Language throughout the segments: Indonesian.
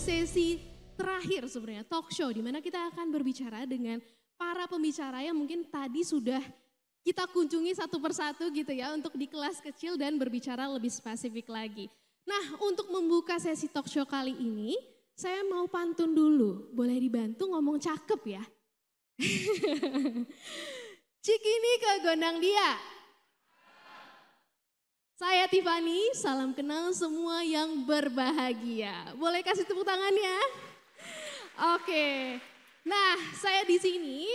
sesi terakhir sebenarnya talk show di mana kita akan berbicara dengan para pembicara yang mungkin tadi sudah kita kunjungi satu persatu gitu ya untuk di kelas kecil dan berbicara lebih spesifik lagi. Nah, untuk membuka sesi talk show kali ini, saya mau pantun dulu. Boleh dibantu ngomong cakep ya? Cikini ke gondang dia. Saya Tiffany, salam kenal semua yang berbahagia. Boleh kasih tepuk tangannya? Oke. Nah, saya di sini,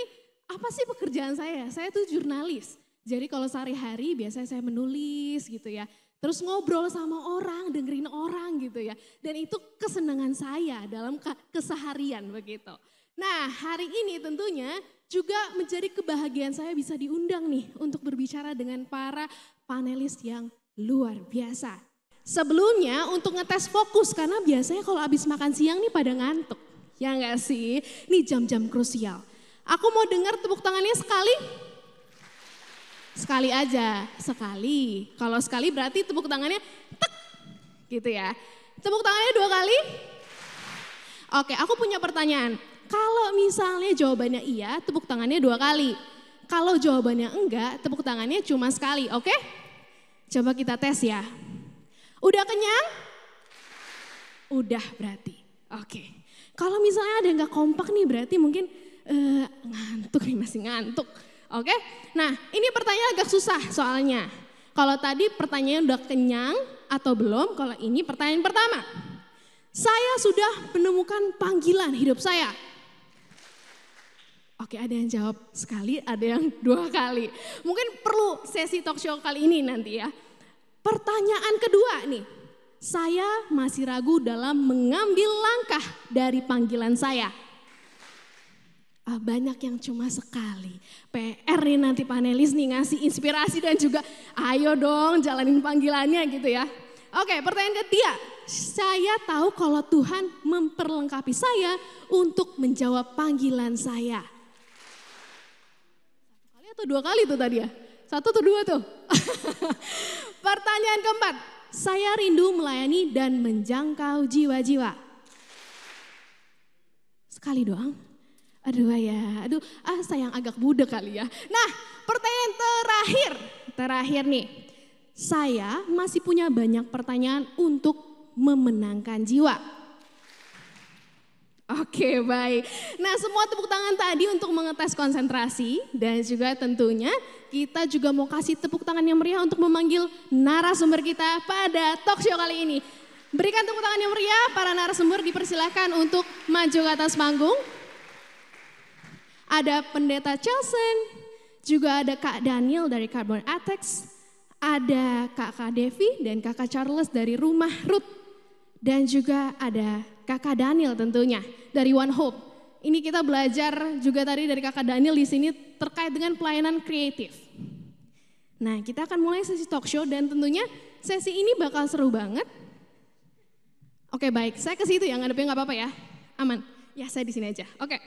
apa sih pekerjaan saya? Saya tuh jurnalis. Jadi kalau sehari-hari biasanya saya menulis gitu ya. Terus ngobrol sama orang, dengerin orang gitu ya. Dan itu kesenangan saya dalam keseharian begitu. Nah, hari ini tentunya juga menjadi kebahagiaan saya bisa diundang nih untuk berbicara dengan para panelis yang luar biasa. Sebelumnya untuk ngetes fokus karena biasanya kalau habis makan siang nih pada ngantuk. Ya enggak sih? Ini jam-jam krusial. Aku mau dengar tepuk tangannya sekali. Sekali aja, sekali. Kalau sekali berarti tepuk tangannya tek gitu ya. Tepuk tangannya 2 kali. Oke, aku punya pertanyaan. Kalau misalnya jawabannya iya, tepuk tangannya 2 kali. Kalau jawabannya enggak, tepuk tangannya cuma sekali, oke? Coba kita tes ya. Udah kenyang? Udah berarti. Oke. Kalau misalnya ada yang gak kompak nih berarti mungkin ngantuk nih, masih ngantuk. Oke. Nah ini pertanyaan agak susah soalnya. Kalau tadi pertanyaannya udah kenyang atau belum, kalau ini pertanyaan pertama. Saya sudah menemukan panggilan hidup saya. Oke, ada yang jawab sekali, ada yang 2 kali. Mungkin perlu sesi talk show kali ini nanti ya. Pertanyaan kedua nih, saya masih ragu dalam mengambil langkah dari panggilan saya. Banyak yang cuma sekali. PR nih nanti panelis nih ngasih inspirasi dan juga ayo dong jalanin panggilannya gitu ya. Oke, pertanyaan ketiga, saya tahu kalau Tuhan memperlengkapi saya untuk menjawab panggilan saya. Atau 2 kali tuh tadi ya? 1 atau 2 tuh? Pertanyaan keempat, saya rindu melayani dan menjangkau jiwa-jiwa. Sekali doang? Aduh sayang agak budek kali ya. Nah pertanyaan terakhir nih. Saya masih punya banyak pertanyaan untuk memenangkan jiwa. Oke, baik. Nah semua tepuk tangan tadi untuk mengetes konsentrasi dan juga tentunya kita juga mau kasih tepuk tangan yang meriah untuk memanggil narasumber kita pada talk show kali ini. Berikan tepuk tangan yang meriah, para narasumber dipersilakan untuk maju ke atas panggung. Ada Pendeta Chelsen, juga ada Kak Daniel dari Carbon Atex, ada Kakak Devi dan Kakak Charles dari Rumah Ruth. Dan juga ada Kakak Daniel tentunya dari One Hope. Ini kita belajar juga tadi dari Kakak Daniel di sini terkait dengan pelayanan kreatif. Nah, kita akan mulai sesi talk show dan tentunya sesi ini bakal seru banget. Oke, baik. Saya ke situ ya, ngadepnya nggak apa-apa ya. Aman. Ya, saya di sini aja. Oke.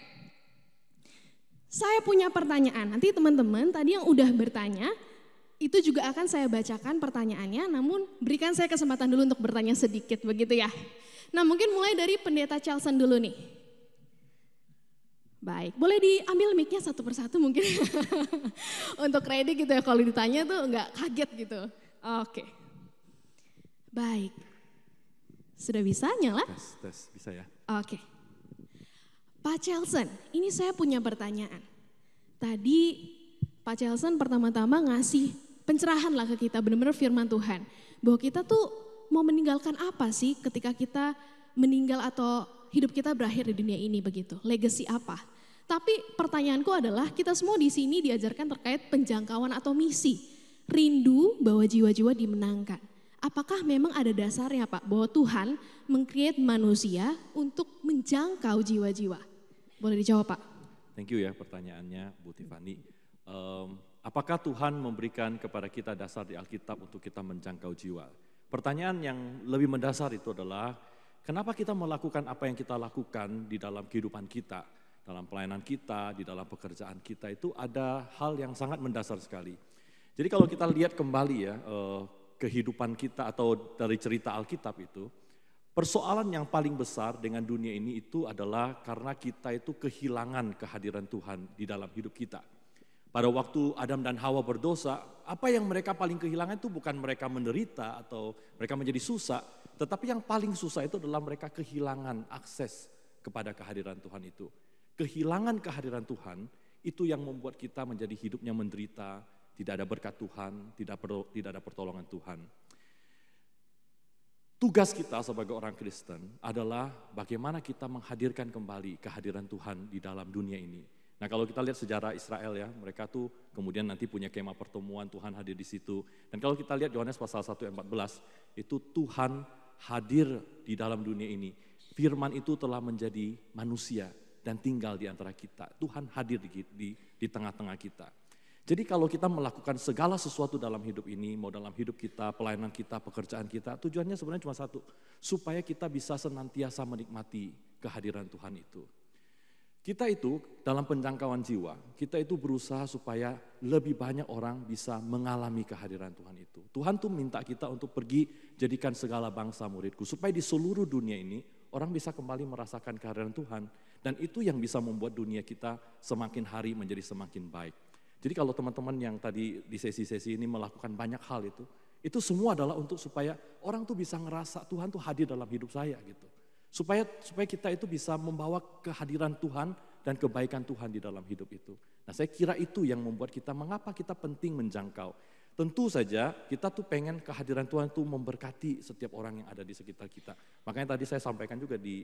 Saya punya pertanyaan. Nanti teman-teman tadi yang udah bertanya itu juga akan saya bacakan pertanyaannya, namun berikan saya kesempatan dulu untuk bertanya sedikit begitu ya. Nah mungkin mulai dari Pendeta Chelsen dulu nih. Baik, boleh diambil mic-nya satu persatu mungkin. Untuk ready gitu ya, kalau ditanya tuh nggak kaget gitu. Oke. Baik. Sudah bisa nyala? Tes, bisa ya. Oke. Pak Chelsen, ini saya punya pertanyaan. Tadi Pak Chelsen pertama-tama ngasih pencerahan lah ke kita, benar-benar firman Tuhan. Bahwa kita tuh mau meninggalkan apa sih ketika kita meninggal atau hidup kita berakhir di dunia ini begitu. Legacy apa? Tapi pertanyaanku adalah kita semua di sini diajarkan terkait penjangkauan atau misi. Rindu bahwa jiwa-jiwa dimenangkan. Apakah memang ada dasarnya Pak bahwa Tuhan meng-create manusia untuk menjangkau jiwa-jiwa? Boleh dijawab Pak? Thank you ya pertanyaannya Bu Tiffany. Apakah Tuhan memberikan kepada kita dasar di Alkitab untuk kita menjangkau jiwa? Pertanyaan yang lebih mendasar itu adalah kenapa kita melakukan apa yang kita lakukan di dalam kehidupan kita, dalam pelayanan kita, di dalam pekerjaan kita itu ada hal yang sangat mendasar sekali. Jadi kalau kita lihat kembali ya kehidupan kita atau dari cerita Alkitab itu, Persoalan yang paling besar dengan dunia ini itu adalah karena kita itu kehilangan kehadiran Tuhan di dalam hidup kita. Pada waktu Adam dan Hawa berdosa, apa yang mereka paling kehilangan itu bukan mereka menderita atau mereka menjadi susah, tetapi yang paling susah itu adalah mereka kehilangan akses kepada kehadiran Tuhan itu. Kehilangan kehadiran Tuhan itu yang membuat kita menjadi hidupnya menderita, tidak ada berkat Tuhan, tidak ada pertolongan Tuhan. Tugas kita sebagai orang Kristen adalah bagaimana kita menghadirkan kembali kehadiran Tuhan di dalam dunia ini. Nah, kalau kita lihat sejarah Israel ya, mereka tuh kemudian nanti punya kemah pertemuan, Tuhan hadir di situ. Dan kalau kita lihat Yohanes pasal 1 ayat 14, itu Tuhan hadir di dalam dunia ini. Firman itu telah menjadi manusia dan tinggal di antara kita. Tuhan hadir di tengah-tengah kita. Jadi kalau kita melakukan segala sesuatu dalam hidup ini, mau dalam hidup kita, pelayanan kita, pekerjaan kita, tujuannya sebenarnya cuma satu, supaya kita bisa senantiasa menikmati kehadiran Tuhan itu. Kita itu dalam penjangkauan jiwa, kita itu berusaha supaya lebih banyak orang bisa mengalami kehadiran Tuhan itu. Tuhan tuh minta kita untuk pergi jadikan segala bangsa muridku, supaya di seluruh dunia ini orang bisa kembali merasakan kehadiran Tuhan. Dan itu yang bisa membuat dunia kita semakin hari menjadi semakin baik. Jadi kalau teman-teman yang tadi di sesi-sesi ini melakukan banyak hal itu semua adalah untuk supaya orang tuh bisa ngerasa Tuhan tuh hadir dalam hidup saya gitu. Supaya kita itu bisa membawa kehadiran Tuhan dan kebaikan Tuhan di dalam hidup itu. Nah, saya kira itu yang membuat kita, mengapa kita penting menjangkau. Tentu saja kita tuh pengen kehadiran Tuhan tuh memberkati setiap orang yang ada di sekitar kita. Makanya tadi saya sampaikan juga di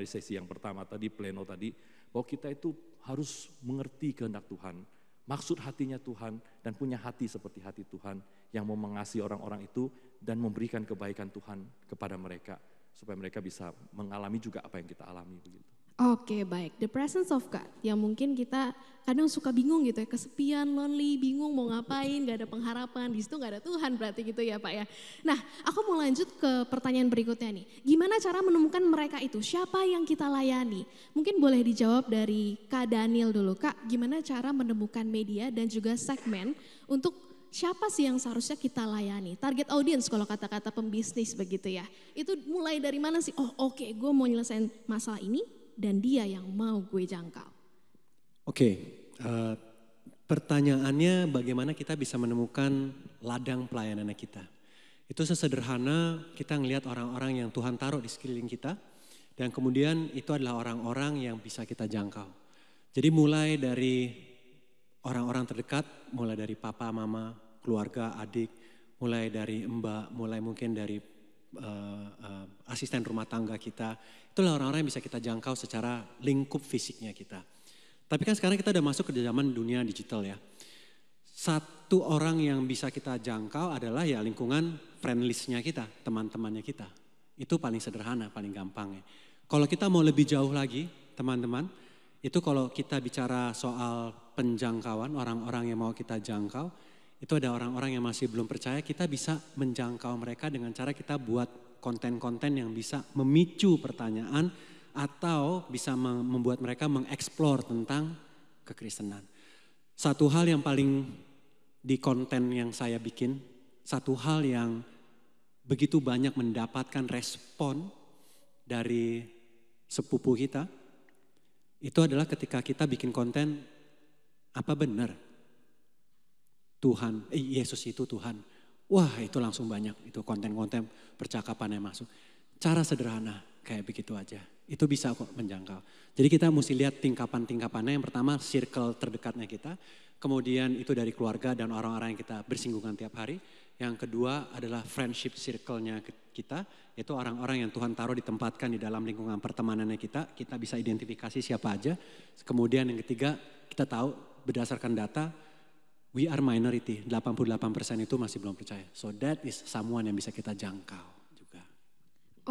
sesi yang pertama tadi, pleno tadi, bahwa kita itu harus mengerti kehendak Tuhan, maksud hatinya Tuhan, dan punya hati seperti hati Tuhan yang mau mengasihi orang-orang itu dan memberikan kebaikan Tuhan kepada mereka, supaya mereka bisa mengalami juga apa yang kita alami begitu. Oke, baik. The presence of God yang mungkin kita kadang suka bingung gitu ya, kesepian, lonely, bingung mau ngapain, gak ada pengharapan, di situ gak ada Tuhan berarti gitu ya Pak ya. Nah, aku mau lanjut ke pertanyaan berikutnya nih. Gimana cara menemukan mereka itu? Siapa yang kita layani? Mungkin boleh dijawab dari Kak Daniel dulu. Kak, gimana cara menemukan media dan juga segmen untuk siapa sih yang seharusnya kita layani? Target audience kalau kata-kata pembisnis begitu ya. Itu mulai dari mana sih? Oh oke, gue mau nyelesain masalah ini dan dia yang mau gue jangkau. Pertanyaannya bagaimana kita bisa menemukan ladang pelayanannya kita. Itu sesederhana kita ngelihat orang-orang yang Tuhan taruh di sekeliling kita. Dan kemudian itu adalah orang-orang yang bisa kita jangkau. Jadi mulai dari orang-orang terdekat, mulai dari papa, mama, keluarga, adik, mulai dari mbak, mulai mungkin dari asisten rumah tangga kita. Itulah orang-orang yang bisa kita jangkau secara lingkup fisiknya kita. Tapi kan sekarang kita udah masuk ke zaman dunia digital ya. Satu orang yang bisa kita jangkau adalah ya lingkungan friend list-nya kita, teman-temannya kita. Itu paling sederhana, paling gampang ya. Kalau kita mau lebih jauh lagi teman-teman, itu kalau kita bicara soal penjangkauan, orang-orang yang mau kita jangkau, itu ada orang-orang yang masih belum percaya, kita bisa menjangkau mereka dengan cara kita buat konten-konten yang bisa memicu pertanyaan atau bisa membuat mereka mengeksplor tentang kekristenan. Satu hal yang paling di konten yang saya bikin, satu hal yang begitu banyak mendapatkan respon dari sepupu kita, itu adalah ketika kita bikin konten, apa benar Tuhan, Yesus itu Tuhan. Wah itu langsung banyak, itu konten-konten percakapan yang masuk. Cara sederhana kayak begitu aja, itu bisa kok menjangkau. Jadi kita mesti lihat tingkapan-tingkapannya. Yang pertama circle terdekatnya kita, kemudian itu dari keluarga dan orang-orang yang kita bersinggungan tiap hari. Yang kedua adalah friendship circle-nya kita, yaitu orang-orang yang Tuhan taruh ditempatkan di dalam lingkungan pertemanannya kita bisa identifikasi siapa aja. Kemudian yang ketiga, kita tahu berdasarkan data, we are minority, 88% itu masih belum percaya. So that is someone yang bisa kita jangkau juga.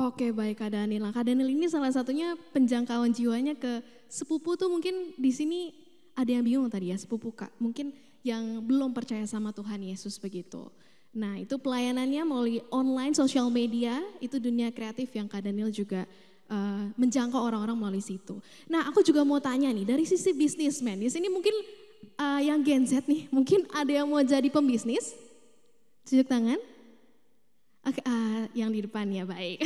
Oke baik Kak Daniel. Kak Daniel ini salah satunya penjangkauan jiwanya ke sepupu tuh mungkin di sini ada yang bingung tadi ya sepupu Kak. Mungkin yang belum percaya sama Tuhan Yesus begitu. Nah itu pelayanannya melalui online, sosial media, itu dunia kreatif yang Kak Daniel juga menjangkau orang-orang melalui situ. Nah aku juga mau tanya nih dari sisi businessman, di sini mungkin yang Gen Z nih, mungkin ada yang mau jadi pembisnis? Tunjuk tangan. Oke, yang di depan ya, baik.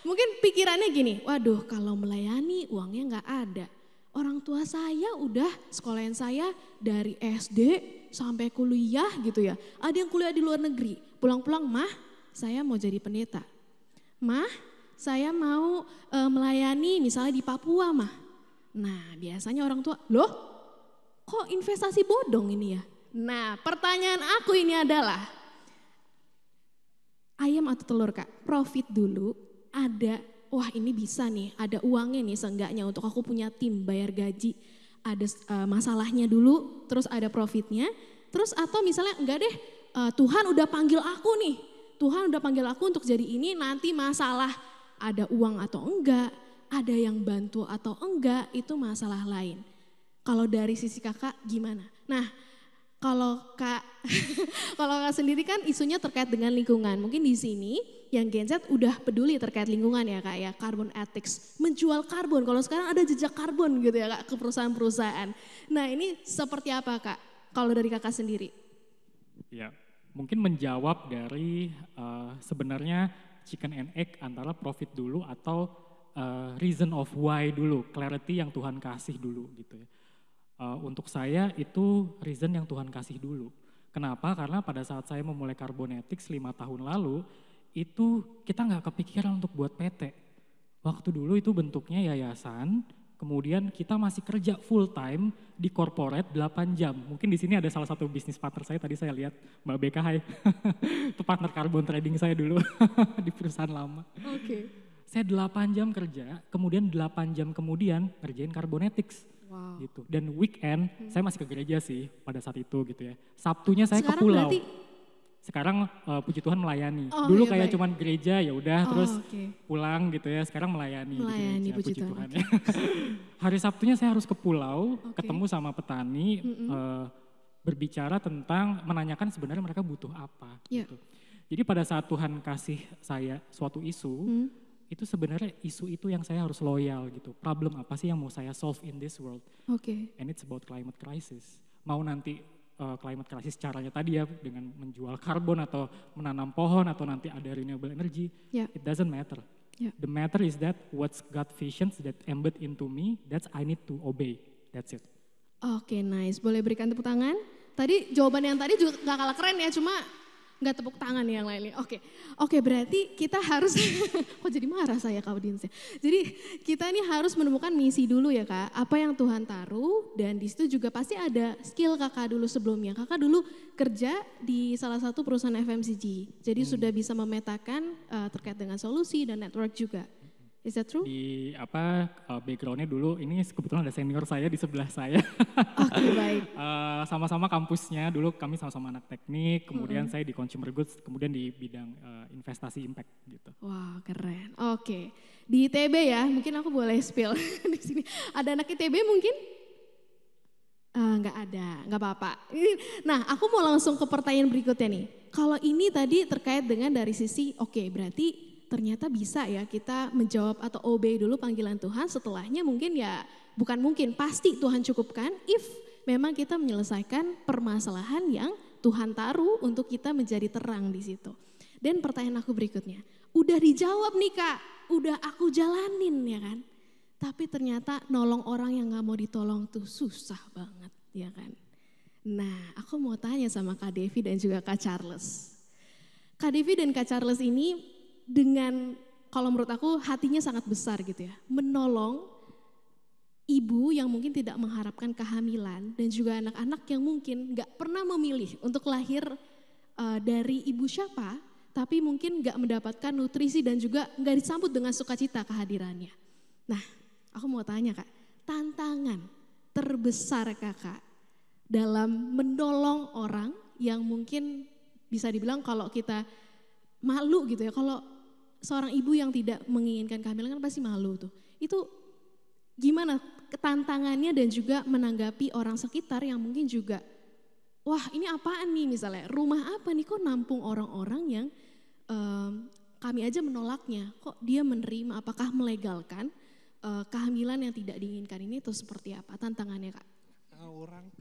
Mungkin pikirannya gini, waduh kalau melayani uangnya nggak ada. Orang tua saya udah sekolahin saya dari SD sampai kuliah gitu ya. Ada yang kuliah di luar negeri, pulang-pulang, mah saya mau jadi pendeta. Mah saya mau melayani misalnya di Papua mah. Nah biasanya orang tua, loh kok investasi bodong ini ya? Nah pertanyaan aku ini adalah, ayam atau telur Kak, profit dulu ada, wah ini bisa nih, ada uangnya nih seenggaknya untuk aku punya tim bayar gaji. Ada masalahnya dulu, terus ada profitnya. Terus atau misalnya enggak deh, Tuhan udah panggil aku nih. Tuhan udah panggil aku untuk jadi ini, nanti masalah ada uang atau enggak, ada yang bantu atau enggak, itu masalah lain. Kalau dari sisi kakak gimana? Nah kalau kak, kalau kak sendiri kan isunya terkait dengan lingkungan. Mungkin di sini yang Gen Z udah peduli terkait lingkungan ya kak ya, carbon ethics, menjual karbon. Kalau sekarang ada jejak karbon gitu ya kak ke perusahaan-perusahaan. Nah ini seperti apa kak kalau dari kakak sendiri? Ya, mungkin menjawab dari sebenarnya chicken and egg antara profit dulu atau reason of why dulu, clarity yang Tuhan kasih dulu gitu ya. Untuk saya itu reason yang Tuhan kasih dulu. Kenapa? Karena pada saat saya memulai Carbonetics 5 tahun lalu, itu kita nggak kepikiran untuk buat PT. Waktu dulu itu bentuknya yayasan, kemudian kita masih kerja full time di corporate 8 jam. Mungkin di sini ada salah satu bisnis partner saya, tadi saya lihat Mbak Beka, hai. Itu partner carbon trading saya dulu di perusahaan lama. Oke. Saya 8 jam kerja, kemudian 8 jam kemudian ngerjain Carbonetics. Wow. Gitu. Dan weekend saya masih ke gereja sih pada saat itu gitu ya. Sabtunya saya Sekarang ke pulau. berarti... Sekarang puji Tuhan melayani. Oh, Dulu iya, kayak baik. cuman gereja ya udah terus okay. pulang gitu ya. Sekarang melayani Melayani, di gereja, puji Tuhan. ya. Hari Sabtunya saya harus ke pulau, Okay. ketemu sama petani, berbicara tentang menanyakan sebenarnya mereka butuh apa. Yeah. Gitu. Jadi pada saat Tuhan kasih saya suatu isu, itu sebenarnya isu itu yang saya harus loyal gitu. Problem apa sih yang mau saya solve in this world? Oke. And it's about climate crisis. Mau nanti climate crisis caranya tadi ya dengan menjual karbon atau menanam pohon atau nanti ada renewable energy, it doesn't matter. Yeah. The matter is that what's God visions that embed into me, that's I need to obey. That's it. Oke, nice. Boleh berikan tepuk tangan? Tadi jawaban yang tadi juga gak kalah keren ya, cuma nggak tepuk tangan yang lainnya. Oke, berarti kita harus, kok jadi marah saya Kak audiensnya. Jadi kita ini harus menemukan misi dulu ya Kak, apa yang Tuhan taruh dan di situ juga pasti ada skill kakak dulu sebelumnya. Kakak dulu kerja di salah satu perusahaan FMCG, jadi sudah bisa memetakan terkait dengan solusi dan network juga. Is that true? Di backgroundnya dulu ini kebetulan ada senior saya di sebelah saya. Oke, baik. Sama-sama kampusnya dulu kami sama-sama anak teknik, kemudian saya di consumer goods, kemudian di bidang investasi impact gitu. Wah keren. Oke. Di ITB ya, mungkin aku boleh spill di sini. Ada anak ITB mungkin? Nggak ada, nggak apa-apa. Nah, aku mau langsung ke pertanyaan berikutnya nih. Kalau ini tadi terkait dengan dari sisi, oke, berarti ternyata bisa ya kita menjawab atau obey dulu panggilan Tuhan, setelahnya mungkin ya bukan mungkin, pasti Tuhan cukupkan if memang kita menyelesaikan permasalahan yang Tuhan taruh untuk kita menjadi terang di situ. Dan pertanyaan aku berikutnya, udah dijawab nih Kak, udah aku jalanin ya kan. Tapi ternyata nolong orang yang gak mau ditolong tuh susah banget ya kan. Nah aku mau tanya sama Kak Devi dan juga Kak Charles. Kak Devi dan Kak Charles ini dengan kalau menurut aku hatinya sangat besar gitu ya. Menolong ibu yang mungkin tidak mengharapkan kehamilan dan juga anak-anak yang mungkin gak pernah memilih untuk lahir dari ibu siapa. Tapi mungkin gak mendapatkan nutrisi dan juga gak disambut dengan sukacita kehadirannya. Nah aku mau tanya Kak, tantangan terbesar Kakak dalam menolong orang yang mungkin bisa dibilang kalau kita malu gitu ya, kalau seorang ibu yang tidak menginginkan kehamilan kan pasti malu tuh. Itu gimana tantangannya dan juga menanggapi orang sekitar yang mungkin juga, wah ini apaan nih misalnya, rumah apa nih kok nampung orang-orang yang kami aja menolaknya, kok dia menerima, apakah melegalkan kehamilan yang tidak diinginkan ini atau seperti apa tantangannya Kak? Orang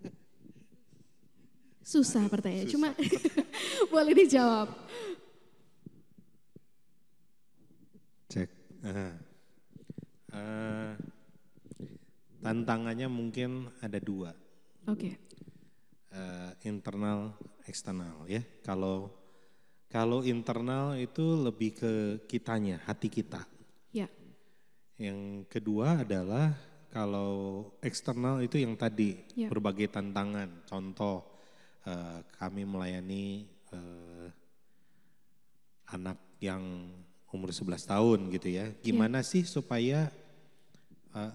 Susah pertanyaannya, cuma boleh dijawab. Nah, eh, tantangannya mungkin ada dua, Oke. internal, eksternal ya. Kalau internal itu lebih ke kitanya, hati kita. Ya. Yang kedua adalah kalau eksternal itu yang tadi Ya. berbagai tantangan. Contoh kami melayani anak yang umur 11 tahun gitu ya. Gimana sih supaya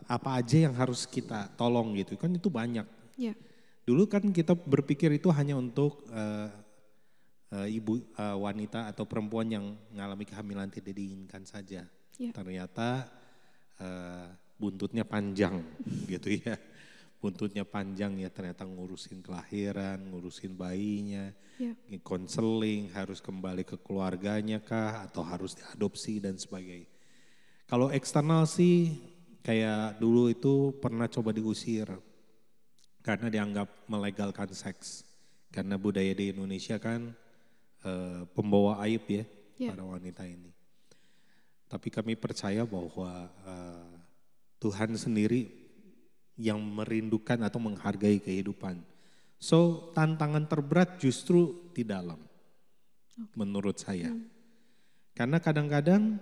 apa aja yang harus kita tolong gitu. Kan itu banyak. Ya. Dulu kan kita berpikir itu hanya untuk ibu wanita atau perempuan yang mengalami kehamilan tidak diinginkan saja. Ya. Ternyata buntutnya panjang gitu ya. Buntutnya panjang ya, ternyata ngurusin kelahiran, ngurusin bayinya, Ya. konseling, harus kembali ke keluarganya kah atau harus diadopsi dan sebagainya. Kalau eksternal sih kayak dulu itu pernah coba diusir karena dianggap melegalkan seks. Karena budaya di Indonesia kan pembawa aib ya, Ya. para wanita ini. Tapi kami percaya bahwa Tuhan sendiri yang merindukan atau menghargai kehidupan. So tantangan terberat justru di dalam, menurut saya. Karena kadang-kadang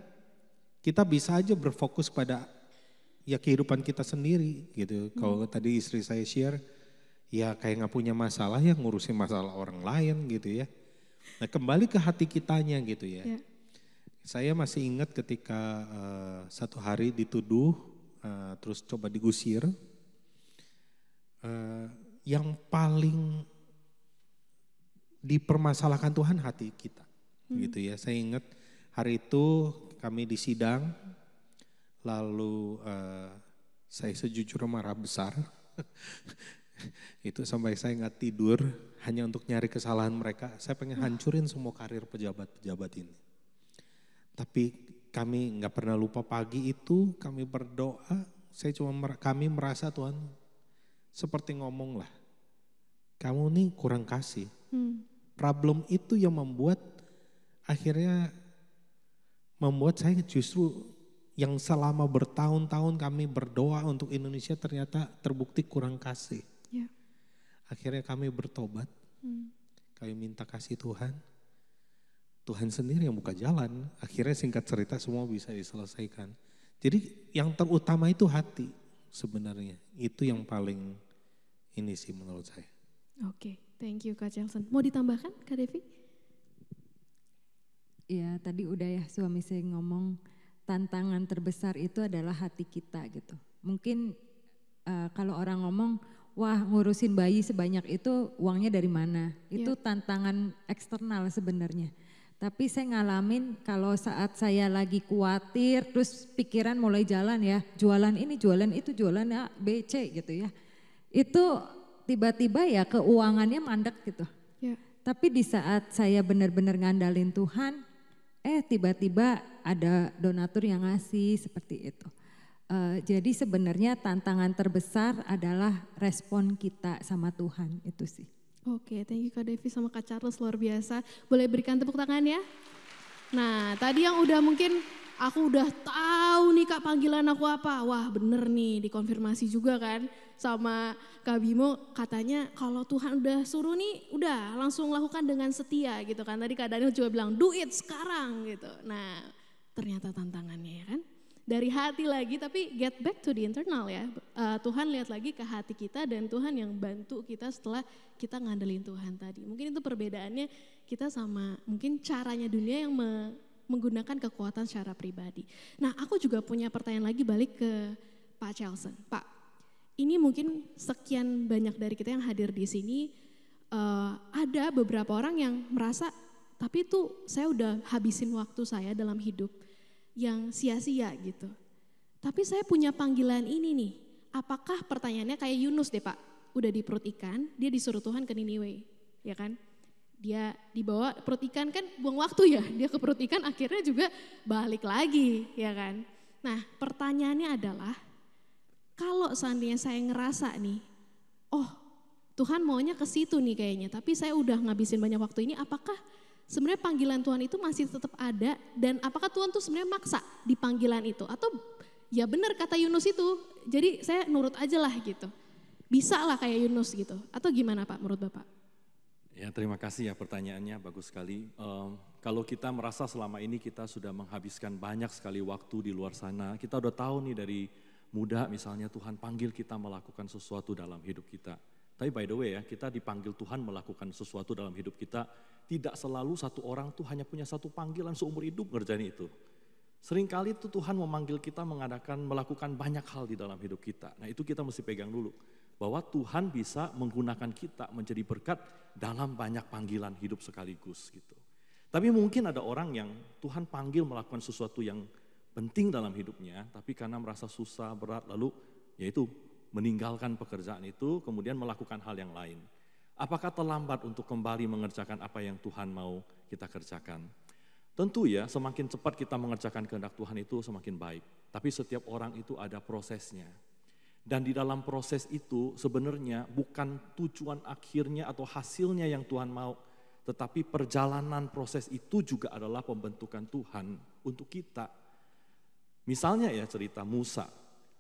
kita bisa aja berfokus pada ya kehidupan kita sendiri gitu. Kalau tadi istri saya share, ya kayak nggak punya masalah ya ngurusin masalah orang lain gitu ya. Nah kembali ke hati kitanya gitu ya. Ya. Saya masih ingat ketika satu hari dituduh, terus coba digusir. Yang paling dipermasalahkan Tuhan hati kita, gitu ya. Saya ingat hari itu kami di sidang, lalu saya sejujurnya marah besar. Itu sampai saya nggak tidur hanya untuk nyari kesalahan mereka. Saya pengen hancurin semua karir pejabat-pejabat ini. Tapi kami nggak pernah lupa pagi itu kami berdoa. Kami merasa Tuhan seperti ngomong lah, kamu nih kurang kasih. Problem itu yang akhirnya membuat saya justru yang selama bertahun-tahun kami berdoa untuk Indonesia ternyata terbukti kurang kasih. Ya. Akhirnya kami bertobat, kami minta kasih Tuhan. Tuhan sendiri yang buka jalan, akhirnya singkat cerita semua bisa diselesaikan. Jadi yang terutama itu hati sebenarnya, itu yang paling ini sih menurut saya. Oke, thank you Kak Chelson. Mau ditambahkan Kak Devi? Ya tadi udah ya suami saya ngomong tantangan terbesar itu adalah hati kita gitu. Mungkin kalau orang ngomong, wah ngurusin bayi sebanyak itu uangnya dari mana? Itu tantangan eksternal sebenarnya. Tapi saya ngalamin kalau saat saya lagi khawatir terus pikiran mulai jalan ya, jualan ini, jualan itu, jualan A, B, C gitu ya. Itu tiba-tiba ya keuangannya mandek gitu. Ya. Tapi di saat saya benar-benar ngandalin Tuhan, tiba-tiba ada donatur yang ngasih seperti itu. Jadi sebenarnya tantangan terbesar adalah respon kita sama Tuhan itu sih. Oke, thank you Kak Devi sama Kak Charles, luar biasa. Boleh berikan tepuk tangan ya. Nah tadi yang udah mungkin aku udah tahu nih Kak panggilan aku apa. Wah bener nih dikonfirmasi juga kan sama Kak Bimo, katanya kalau Tuhan udah suruh nih udah langsung lakukan dengan setia gitu kan. Tadi Kak Daniel juga bilang do it sekarang gitu. Nah ternyata tantangannya ya kan. Dari hati lagi tapi get back to the internal ya. Tuhan lihat lagi ke hati kita dan Tuhan yang bantu kita setelah kita ngandelin Tuhan tadi. Mungkin itu perbedaannya kita sama mungkin caranya dunia yang menggunakan kekuatan secara pribadi. Nah aku juga punya pertanyaan lagi balik ke Pak Chelson. Pak, ini mungkin sekian banyak dari kita yang hadir di sini ada beberapa orang yang merasa tapi itu saya udah habisin waktu saya dalam hidup yang sia-sia gitu. Tapi saya punya panggilan ini nih. Apakah pertanyaannya kayak Yunus deh Pak, udah di perut ikan, dia disuruh Tuhan ke Niniwe, ya kan? Dia dibawa perut ikan kan buang waktu ya, dia ke perut ikan akhirnya juga balik lagi, ya kan? Nah pertanyaannya adalah, kalau seandainya saya ngerasa nih, oh Tuhan maunya ke situ nih kayaknya, tapi saya udah ngabisin banyak waktu ini, apakah sebenarnya panggilan Tuhan itu masih tetap ada dan apakah Tuhan tuh sebenarnya maksa di panggilan itu atau ya benar kata Yunus itu, jadi saya nurut aja lah gitu. Bisa lah kayak Yunus gitu atau gimana Pak menurut Bapak? Ya terima kasih ya pertanyaannya, bagus sekali. Kalau kita merasa selama ini kita sudah menghabiskan banyak sekali waktu di luar sana, kita udah tahu nih dari muda misalnya Tuhan panggil kita melakukan sesuatu dalam hidup kita. Tapi by the way ya, kita dipanggil Tuhan melakukan sesuatu dalam hidup kita, tidak selalu satu orang tuh hanya punya satu panggilan seumur hidup ngerjain itu. Seringkali tuh Tuhan memanggil kita melakukan banyak hal di dalam hidup kita. Nah itu kita mesti pegang dulu. Bahwa Tuhan bisa menggunakan kita menjadi berkat dalam banyak panggilan hidup sekaligus gitu. Tapi mungkin ada orang yang Tuhan panggil melakukan sesuatu yang penting dalam hidupnya, tapi karena merasa susah, berat, lalu yaitu meninggalkan pekerjaan itu, kemudian melakukan hal yang lain. Apakah terlambat untuk kembali mengerjakan apa yang Tuhan mau kita kerjakan? Tentu ya, semakin cepat kita mengerjakan kehendak Tuhan itu semakin baik. Tapi setiap orang itu ada prosesnya. Dan di dalam proses itu sebenarnya bukan tujuan akhirnya atau hasilnya yang Tuhan mau, tetapi perjalanan proses itu juga adalah pembentukan Tuhan untuk kita. Misalnya ya cerita Musa,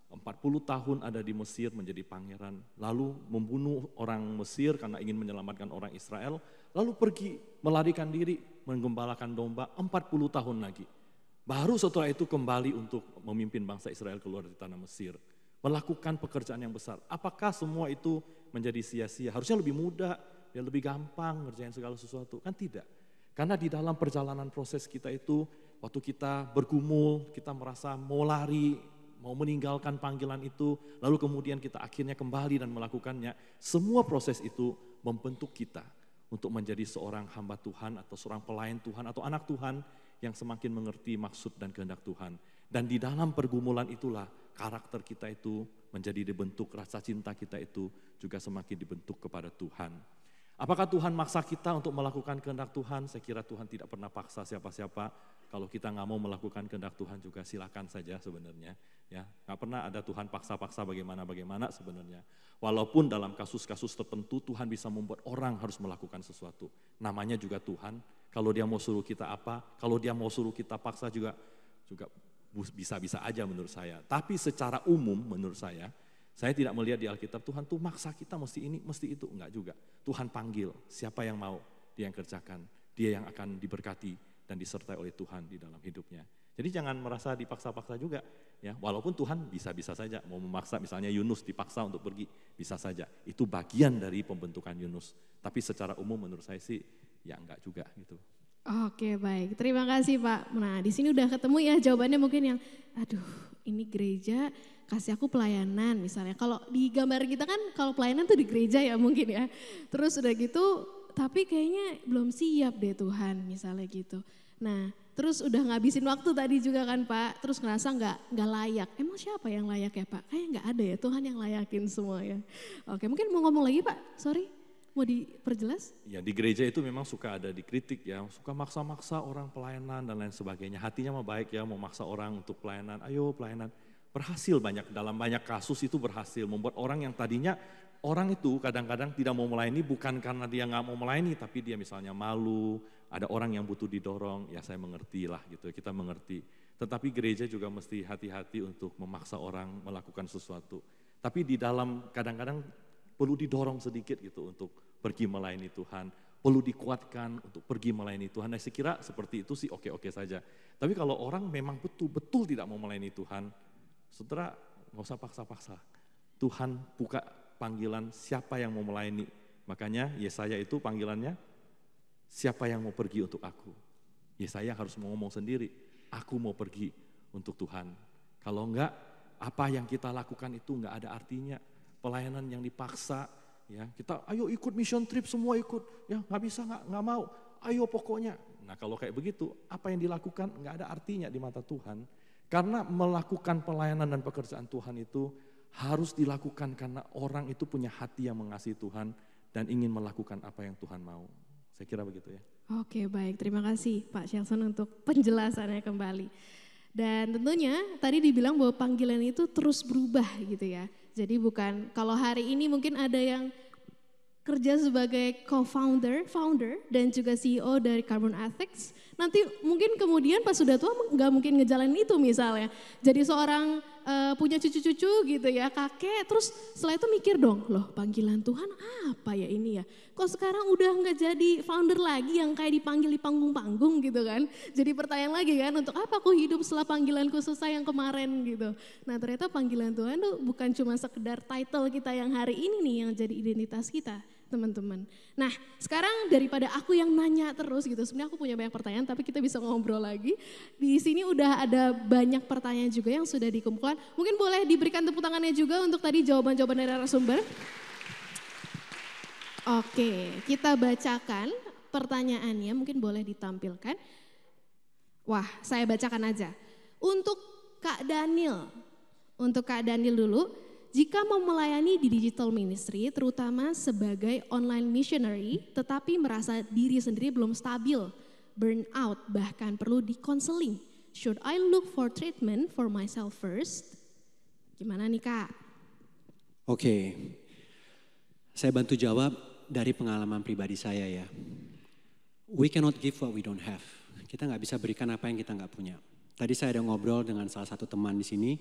40 tahun ada di Mesir menjadi pangeran, lalu membunuh orang Mesir karena ingin menyelamatkan orang Israel, lalu pergi melarikan diri, menggembalakan domba 40 tahun lagi. Baru setelah itu kembali untuk memimpin bangsa Israel keluar dari tanah Mesir. Melakukan pekerjaan yang besar. Apakah semua itu menjadi sia-sia? Harusnya lebih mudah, ya lebih gampang ngerjain segala sesuatu. Kan tidak. Karena di dalam perjalanan proses kita itu, waktu kita bergumul, kita merasa mau lari, mau meninggalkan panggilan itu, lalu kemudian kita akhirnya kembali dan melakukannya. Semua proses itu membentuk kita untuk menjadi seorang hamba Tuhan atau seorang pelayan Tuhan atau anak Tuhan yang semakin mengerti maksud dan kehendak Tuhan. Dan di dalam pergumulan itulah karakter kita itu menjadi dibentuk, rasa cinta kita itu juga semakin dibentuk kepada Tuhan. Apakah Tuhan maksa kita untuk melakukan kehendak Tuhan? Saya kira Tuhan tidak pernah paksa siapa-siapa. Kalau kita nggak mau melakukan kehendak Tuhan juga silakan saja sebenarnya. Ya, nggak pernah ada Tuhan paksa-paksa bagaimana sebenarnya. Walaupun dalam kasus-kasus tertentu Tuhan bisa membuat orang harus melakukan sesuatu. Namanya juga Tuhan. Kalau dia mau suruh kita apa, kalau dia mau suruh kita paksa juga bisa-bisa aja menurut saya. Tapi secara umum menurut saya tidak melihat di Alkitab Tuhan tuh maksa kita mesti ini, mesti itu. Enggak juga. Tuhan panggil siapa yang mau, dia yang kerjakan. Dia yang akan diberkati dan disertai oleh Tuhan di dalam hidupnya. Jadi jangan merasa dipaksa-paksa juga. Ya, walaupun Tuhan bisa-bisa saja mau memaksa, misalnya Yunus dipaksa untuk pergi, bisa saja. Itu bagian dari pembentukan Yunus. Tapi secara umum menurut saya sih ya enggak juga gitu. Oke baik, terima kasih Pak. Nah di sini udah ketemu ya jawabannya mungkin yang, aduh ini gereja kasih aku pelayanan misalnya. Kalau di gambar kita kan kalau pelayanan tuh di gereja ya mungkin ya. Terus udah gitu, tapi kayaknya belum siap deh Tuhan misalnya gitu. Nah terus udah ngabisin waktu tadi juga kan Pak, terus ngerasa nggak layak. Emang siapa yang layak ya Pak? Kayaknya nggak ada ya, Tuhan yang layakin semua ya. Oke mungkin mau ngomong lagi Pak, sorry. Mau diperjelas? Ya di gereja itu memang suka ada dikritik ya, suka maksa-maksa orang pelayanan dan lain sebagainya. Hatinya mah baik ya, mau maksa orang untuk pelayanan, ayo pelayanan. Berhasil dalam banyak kasus itu berhasil membuat orang yang tadinya, orang itu kadang-kadang tidak mau melayani bukan karena dia nggak mau melayani, tapi dia misalnya malu, ada orang yang butuh didorong, ya saya mengerti lah gitu, kita mengerti. Tetapi gereja juga mesti hati-hati untuk memaksa orang melakukan sesuatu. Tapi di dalam kadang-kadang perlu didorong sedikit gitu untuk pergi melayani Tuhan, perlu dikuatkan untuk pergi melayani Tuhan. Nah, saya kira seperti itu sih oke-oke saja. Tapi kalau orang memang betul-betul tidak mau melayani Tuhan, saudara nggak usah paksa-paksa. Tuhan buka panggilan siapa yang mau melayani. Makanya Yesaya itu panggilannya, siapa yang mau pergi untuk aku. Yesaya harus mau ngomong sendiri, aku mau pergi untuk Tuhan. Kalau enggak, apa yang kita lakukan itu enggak ada artinya. Pelayanan yang dipaksa, ya kita ayo ikut mission trip semua ikut, ya nggak bisa nggak mau, ayo pokoknya. Nah kalau kayak begitu, apa yang dilakukan nggak ada artinya di mata Tuhan. Karena melakukan pelayanan dan pekerjaan Tuhan itu harus dilakukan karena orang itu punya hati yang mengasihi Tuhan dan ingin melakukan apa yang Tuhan mau. Saya kira begitu ya. Oke baik, terima kasih Pak Shelson untuk penjelasannya kembali. Dan tentunya tadi dibilang bahwa panggilan itu terus berubah gitu ya. Jadi bukan kalau hari ini mungkin ada yang kerja sebagai founder dan juga CEO dari Carbon Ethics. Nanti mungkin kemudian pas sudah tua nggak mungkin ngejalanin itu misalnya. Jadi seorang punya cucu-cucu gitu ya, kakek, terus setelah itu mikir dong, loh panggilan Tuhan apa ya ini ya. Kok sekarang udah nggak jadi founder lagi yang kayak dipanggil di panggung-panggung gitu kan. Jadi pertanyaan lagi kan, untuk apa aku hidup setelah panggilanku selesai yang kemarin gitu. Nah ternyata panggilan Tuhan tuh bukan cuma sekedar title kita yang hari ini nih yang jadi identitas kita, teman-teman. Nah sekarang daripada aku yang nanya terus gitu, sebenarnya aku punya banyak pertanyaan tapi kita bisa ngobrol lagi. Di sini udah ada banyak pertanyaan juga yang sudah dikumpulkan. Mungkin boleh diberikan tepuk tangannya juga untuk tadi jawaban-jawaban dari narasumber. Oke, kita bacakan pertanyaannya, mungkin boleh ditampilkan. Wah, saya bacakan aja. Untuk Kak Daniel dulu. Jika mau melayani di digital ministry, terutama sebagai online missionary, tetapi merasa diri sendiri belum stabil, burnout, bahkan perlu di-counseling. Should I look for treatment for myself first? Gimana nih Kak? Oke, saya bantu jawab dari pengalaman pribadi saya ya. We cannot give what we don't have. Kita nggak bisa berikan apa yang kita nggak punya. Tadi saya ada ngobrol dengan salah satu teman di sini.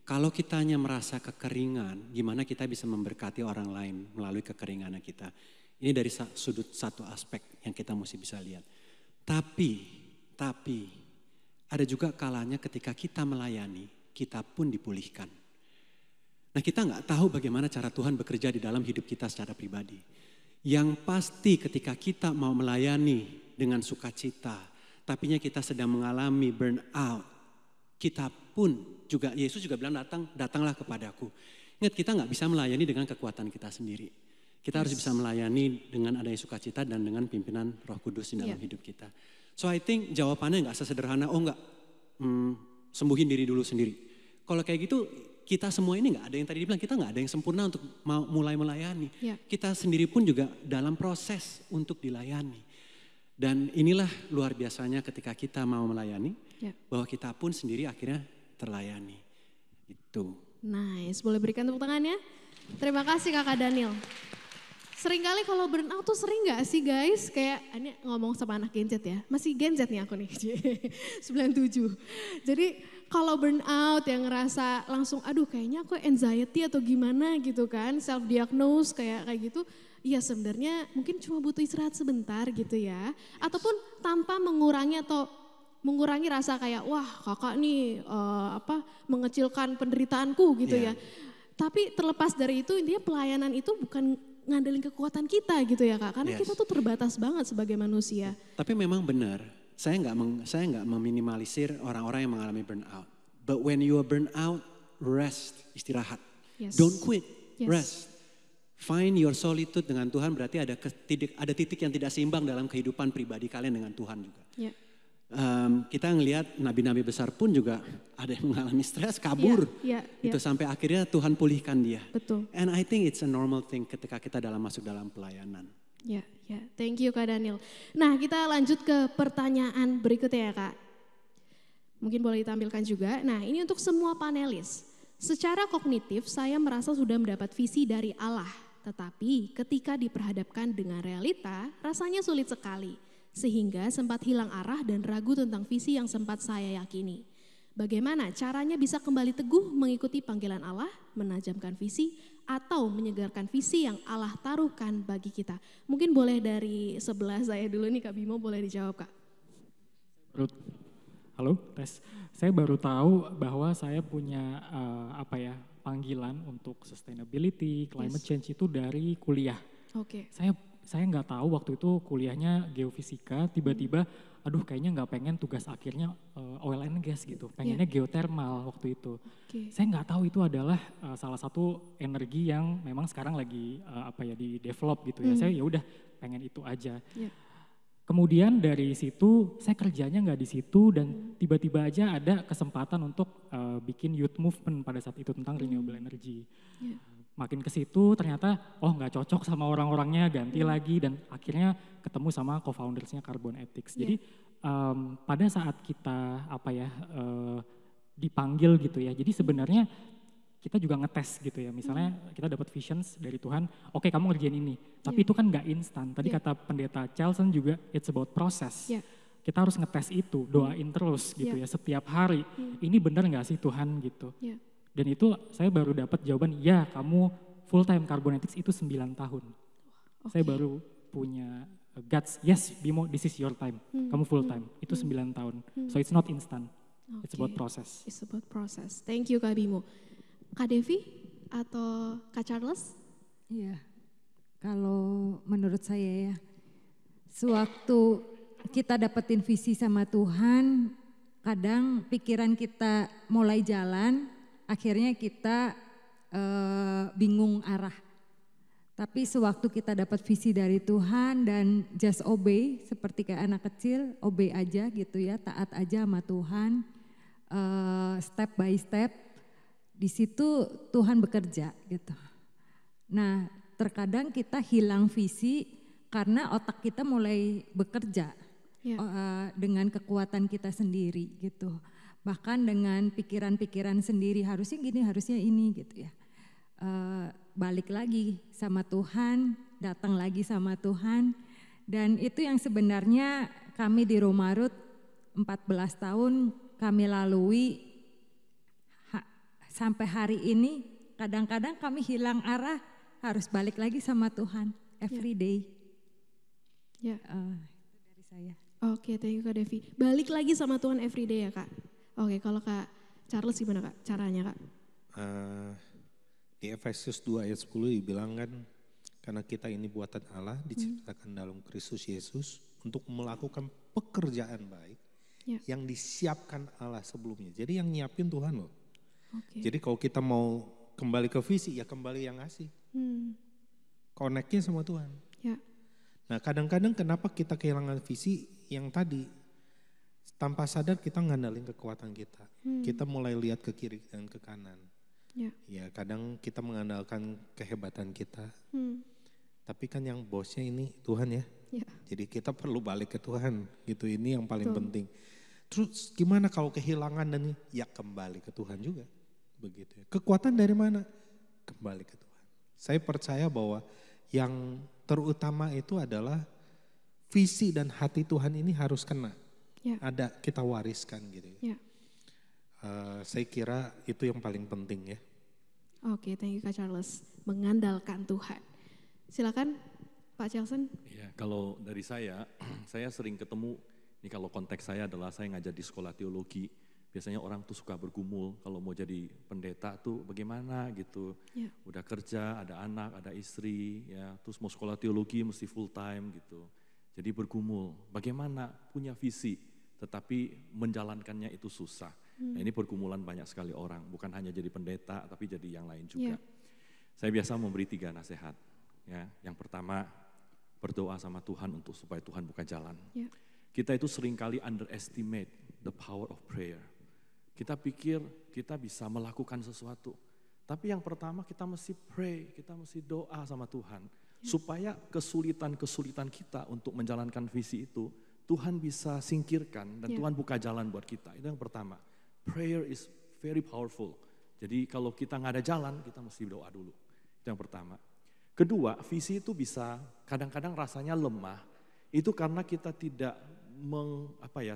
Kalau kita hanya merasa kekeringan, gimana kita bisa memberkati orang lain melalui kekeringan kita? Ini dari sudut satu aspek yang kita mesti bisa lihat. Tapi ada juga kalanya ketika kita melayani, kita pun dipulihkan. Nah kita nggak tahu bagaimana cara Tuhan bekerja di dalam hidup kita secara pribadi. Yang pasti ketika kita mau melayani dengan sukacita, tapinya kita sedang mengalami burnout, kita pun juga, Yesus juga bilang datanglah kepadaku. Ingat kita nggak bisa melayani dengan kekuatan kita sendiri. Kita harus bisa melayani dengan adanya sukacita dan dengan pimpinan Roh Kudus di dalam hidup kita. So I think jawabannya nggak sesederhana, sembuhin diri dulu sendiri. Kalau kayak gitu, kita semua ini nggak ada yang tadi dibilang, kita nggak ada yang sempurna untuk mulai melayani. Kita sendiri pun juga dalam proses untuk dilayani. Dan inilah luar biasanya ketika kita mau melayani, bahwa kita pun sendiri akhirnya terlayani. Itu. Nice, boleh berikan tepuk tangannya? Terima kasih Kakak Daniel. Seringkali kalau burnout tuh sering gak sih guys? Kayak ini ngomong sama anak Gen Z ya. Masih Gen Z nih aku nih. 97. Jadi kalau burnout yang ngerasa langsung aduh kayaknya aku anxiety atau gimana gitu kan. Self diagnose kayak gitu. Iya sebenarnya mungkin cuma butuh istirahat sebentar gitu ya. Ataupun tanpa mengurangi rasa kayak wah kakak nih mengecilkan penderitaanku gitu ya. Tapi terlepas dari itu intinya pelayanan itu bukan ngandelin kekuatan kita gitu ya Kak. Karena kita tuh terbatas banget sebagai manusia. Tapi memang benar, saya nggak meminimalisir orang-orang yang mengalami burnout. But when you are burnout, rest, istirahat. Don't quit, rest. Find your solitude dengan Tuhan berarti ada titik yang tidak seimbang dalam kehidupan pribadi kalian dengan Tuhan juga. Kita ngelihat nabi-nabi besar pun juga ada yang mengalami stres, kabur. Itu sampai akhirnya Tuhan pulihkan dia. Betul. And I think it's a normal thing ketika kita masuk dalam pelayanan. Thank you Kak Daniel. Nah kita lanjut ke pertanyaan berikutnya ya Kak. Mungkin boleh ditampilkan juga. Nah ini untuk semua panelis. Secara kognitif saya merasa sudah mendapat visi dari Allah. Tetapi ketika diperhadapkan dengan realita rasanya sulit sekali. Sehingga sempat hilang arah dan ragu tentang visi yang sempat saya yakini. Bagaimana caranya bisa kembali teguh mengikuti panggilan Allah, menajamkan visi, atau menyegarkan visi yang Allah taruhkan bagi kita? Mungkin boleh dari sebelah saya dulu nih Kak Bimo, boleh dijawab Kak. Halo, tes. Saya baru tahu bahwa saya punya panggilan untuk sustainability, climate change itu dari kuliah. Saya nggak tahu waktu itu kuliahnya geofisika, tiba-tiba aduh kayaknya nggak pengen tugas akhirnya oil and gas gitu, pengennya geothermal waktu itu. Saya nggak tahu itu adalah salah satu energi yang memang sekarang lagi di develop gitu ya. Saya ya udah pengen itu aja. Kemudian dari situ saya kerjanya nggak di situ dan tiba-tiba aja ada kesempatan untuk bikin youth movement pada saat itu tentang renewable energy. Makin ke situ ternyata nggak cocok sama orang-orangnya, ganti lagi dan akhirnya ketemu sama co-foundersnya Carbon Ethics. Jadi pada saat kita dipanggil gitu ya. Jadi sebenarnya kita juga ngetes gitu ya. Misalnya kita dapat visions dari Tuhan, oke kamu ngerjain ini. Tapi itu kan nggak instan. Tadi kata pendeta Charleston juga, it's about process. Kita harus ngetes itu, doain terus gitu ya setiap hari. Ini benar nggak sih Tuhan gitu. Dan itu saya baru dapat jawaban, ya kamu full time Carbonetics itu 9 tahun. Saya baru punya guts, yes Bimo, this is your time. Kamu full time, itu 9 tahun. So it's not instant, it's about process. It's about process. Thank you Kak Bimo. Kak Devi atau Kak Charles? Iya, kalau menurut saya ya, sewaktu kita dapetin visi sama Tuhan, kadang pikiran kita mulai jalan, akhirnya kita bingung arah. Tapi sewaktu kita dapat visi dari Tuhan dan just obey, seperti kayak anak kecil, obey aja gitu ya, taat aja sama Tuhan, step by step, di situ Tuhan bekerja gitu. Nah, terkadang kita hilang visi karena otak kita mulai bekerja dengan kekuatan kita sendiri gitu. Bahkan dengan pikiran-pikiran sendiri, harusnya gini, harusnya ini gitu ya. Balik lagi sama Tuhan, datang lagi sama Tuhan. Dan itu yang sebenarnya kami di Romarut 14 tahun kami lalui sampai hari ini. Kadang-kadang kami hilang arah, harus balik lagi sama Tuhan every day. Itu dari saya. Oke, thank you Kak Devi. Balik lagi sama Tuhan every day ya Kak. Oke, kalau Kak Charles gimana Kak caranya Kak? Di Efesus 2 ayat 10 dibilang kan, karena kita ini buatan Allah, diciptakan dalam Kristus Yesus untuk melakukan pekerjaan baik yang disiapkan Allah sebelumnya. Jadi yang nyiapin Tuhan loh. Jadi kalau kita mau kembali ke visi, ya kembali yang ngasih. Connect-nya sama Tuhan. Nah kadang-kadang kenapa kita kehilangan visi yang tadi, tanpa sadar kita ngandalin kekuatan kita. Kita mulai lihat ke kiri dan ke kanan. Ya kadang kita mengandalkan kehebatan kita. Tapi kan yang bosnya ini Tuhan ya. Jadi kita perlu balik ke Tuhan gitu, ini yang paling penting. Terus gimana kalau kehilangan dan ya kembali ke Tuhan juga. Begitu ya. Kekuatan dari mana? Kembali ke Tuhan. Saya percaya bahwa yang terutama itu adalah visi dan hati Tuhan ini harus kena. Ada kita wariskan gitu ya. Saya kira itu yang paling penting ya. Oke, thank you Kak Charles. Mengandalkan Tuhan. Silakan Pak Charleston. Ya, kalau dari saya sering ketemu, ini kalau konteks saya adalah saya ngajar di sekolah teologi. Biasanya orang tuh suka bergumul kalau mau jadi pendeta tuh bagaimana gitu. Udah kerja, ada anak, ada istri, ya, terus mau sekolah teologi mesti full time gitu. Jadi bergumul, bagaimana punya visi tetapi menjalankannya itu susah. Nah ini pergumulan banyak sekali orang, bukan hanya jadi pendeta tapi jadi yang lain juga. Saya biasa memberi 3 nasihat. Ya, yang pertama berdoa sama Tuhan untuk supaya Tuhan buka jalan. Kita itu seringkali underestimate the power of prayer. Kita pikir kita bisa melakukan sesuatu. Tapi yang pertama kita mesti pray, kita mesti doa sama Tuhan. Supaya kesulitan-kesulitan kita untuk menjalankan visi itu, Tuhan bisa singkirkan dan Tuhan buka jalan buat kita. Itu yang pertama. Prayer is very powerful. Jadi kalau kita nggak ada jalan, kita mesti doa dulu. Itu yang pertama. Kedua, visi itu bisa kadang-kadang rasanya lemah. Itu karena kita tidak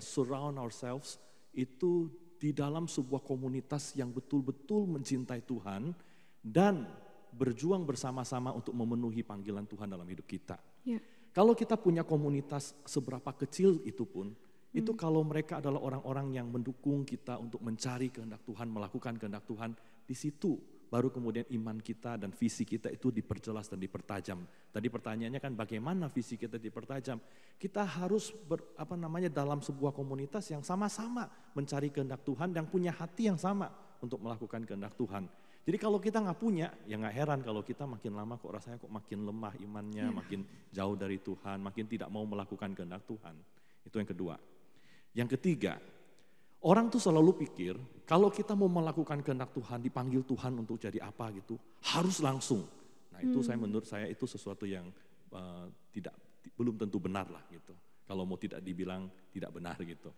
surround ourselves itu di dalam sebuah komunitas yang betul-betul mencintai Tuhan dan berjuang bersama-sama untuk memenuhi panggilan Tuhan dalam hidup kita. Kalau kita punya komunitas seberapa kecil itu pun, itu kalau mereka adalah orang-orang yang mendukung kita untuk mencari kehendak Tuhan, melakukan kehendak Tuhan, di situ baru kemudian iman kita dan visi kita itu diperjelas dan dipertajam. Tadi pertanyaannya kan bagaimana visi kita dipertajam? Kita harus dalam sebuah komunitas yang sama-sama mencari kehendak Tuhan dan punya hati yang sama untuk melakukan kehendak Tuhan. Jadi kalau kita nggak punya, ya nggak heran kalau kita makin lama kok rasanya kok makin lemah imannya, makin jauh dari Tuhan, makin tidak mau melakukan kehendak Tuhan. Itu yang kedua. Yang ketiga, orang tuh selalu pikir kalau kita mau melakukan kehendak Tuhan, dipanggil Tuhan untuk jadi apa gitu, harus langsung. Nah itu menurut saya itu sesuatu yang belum tentu benar lah gitu. Kalau mau tidak dibilang tidak benar gitu.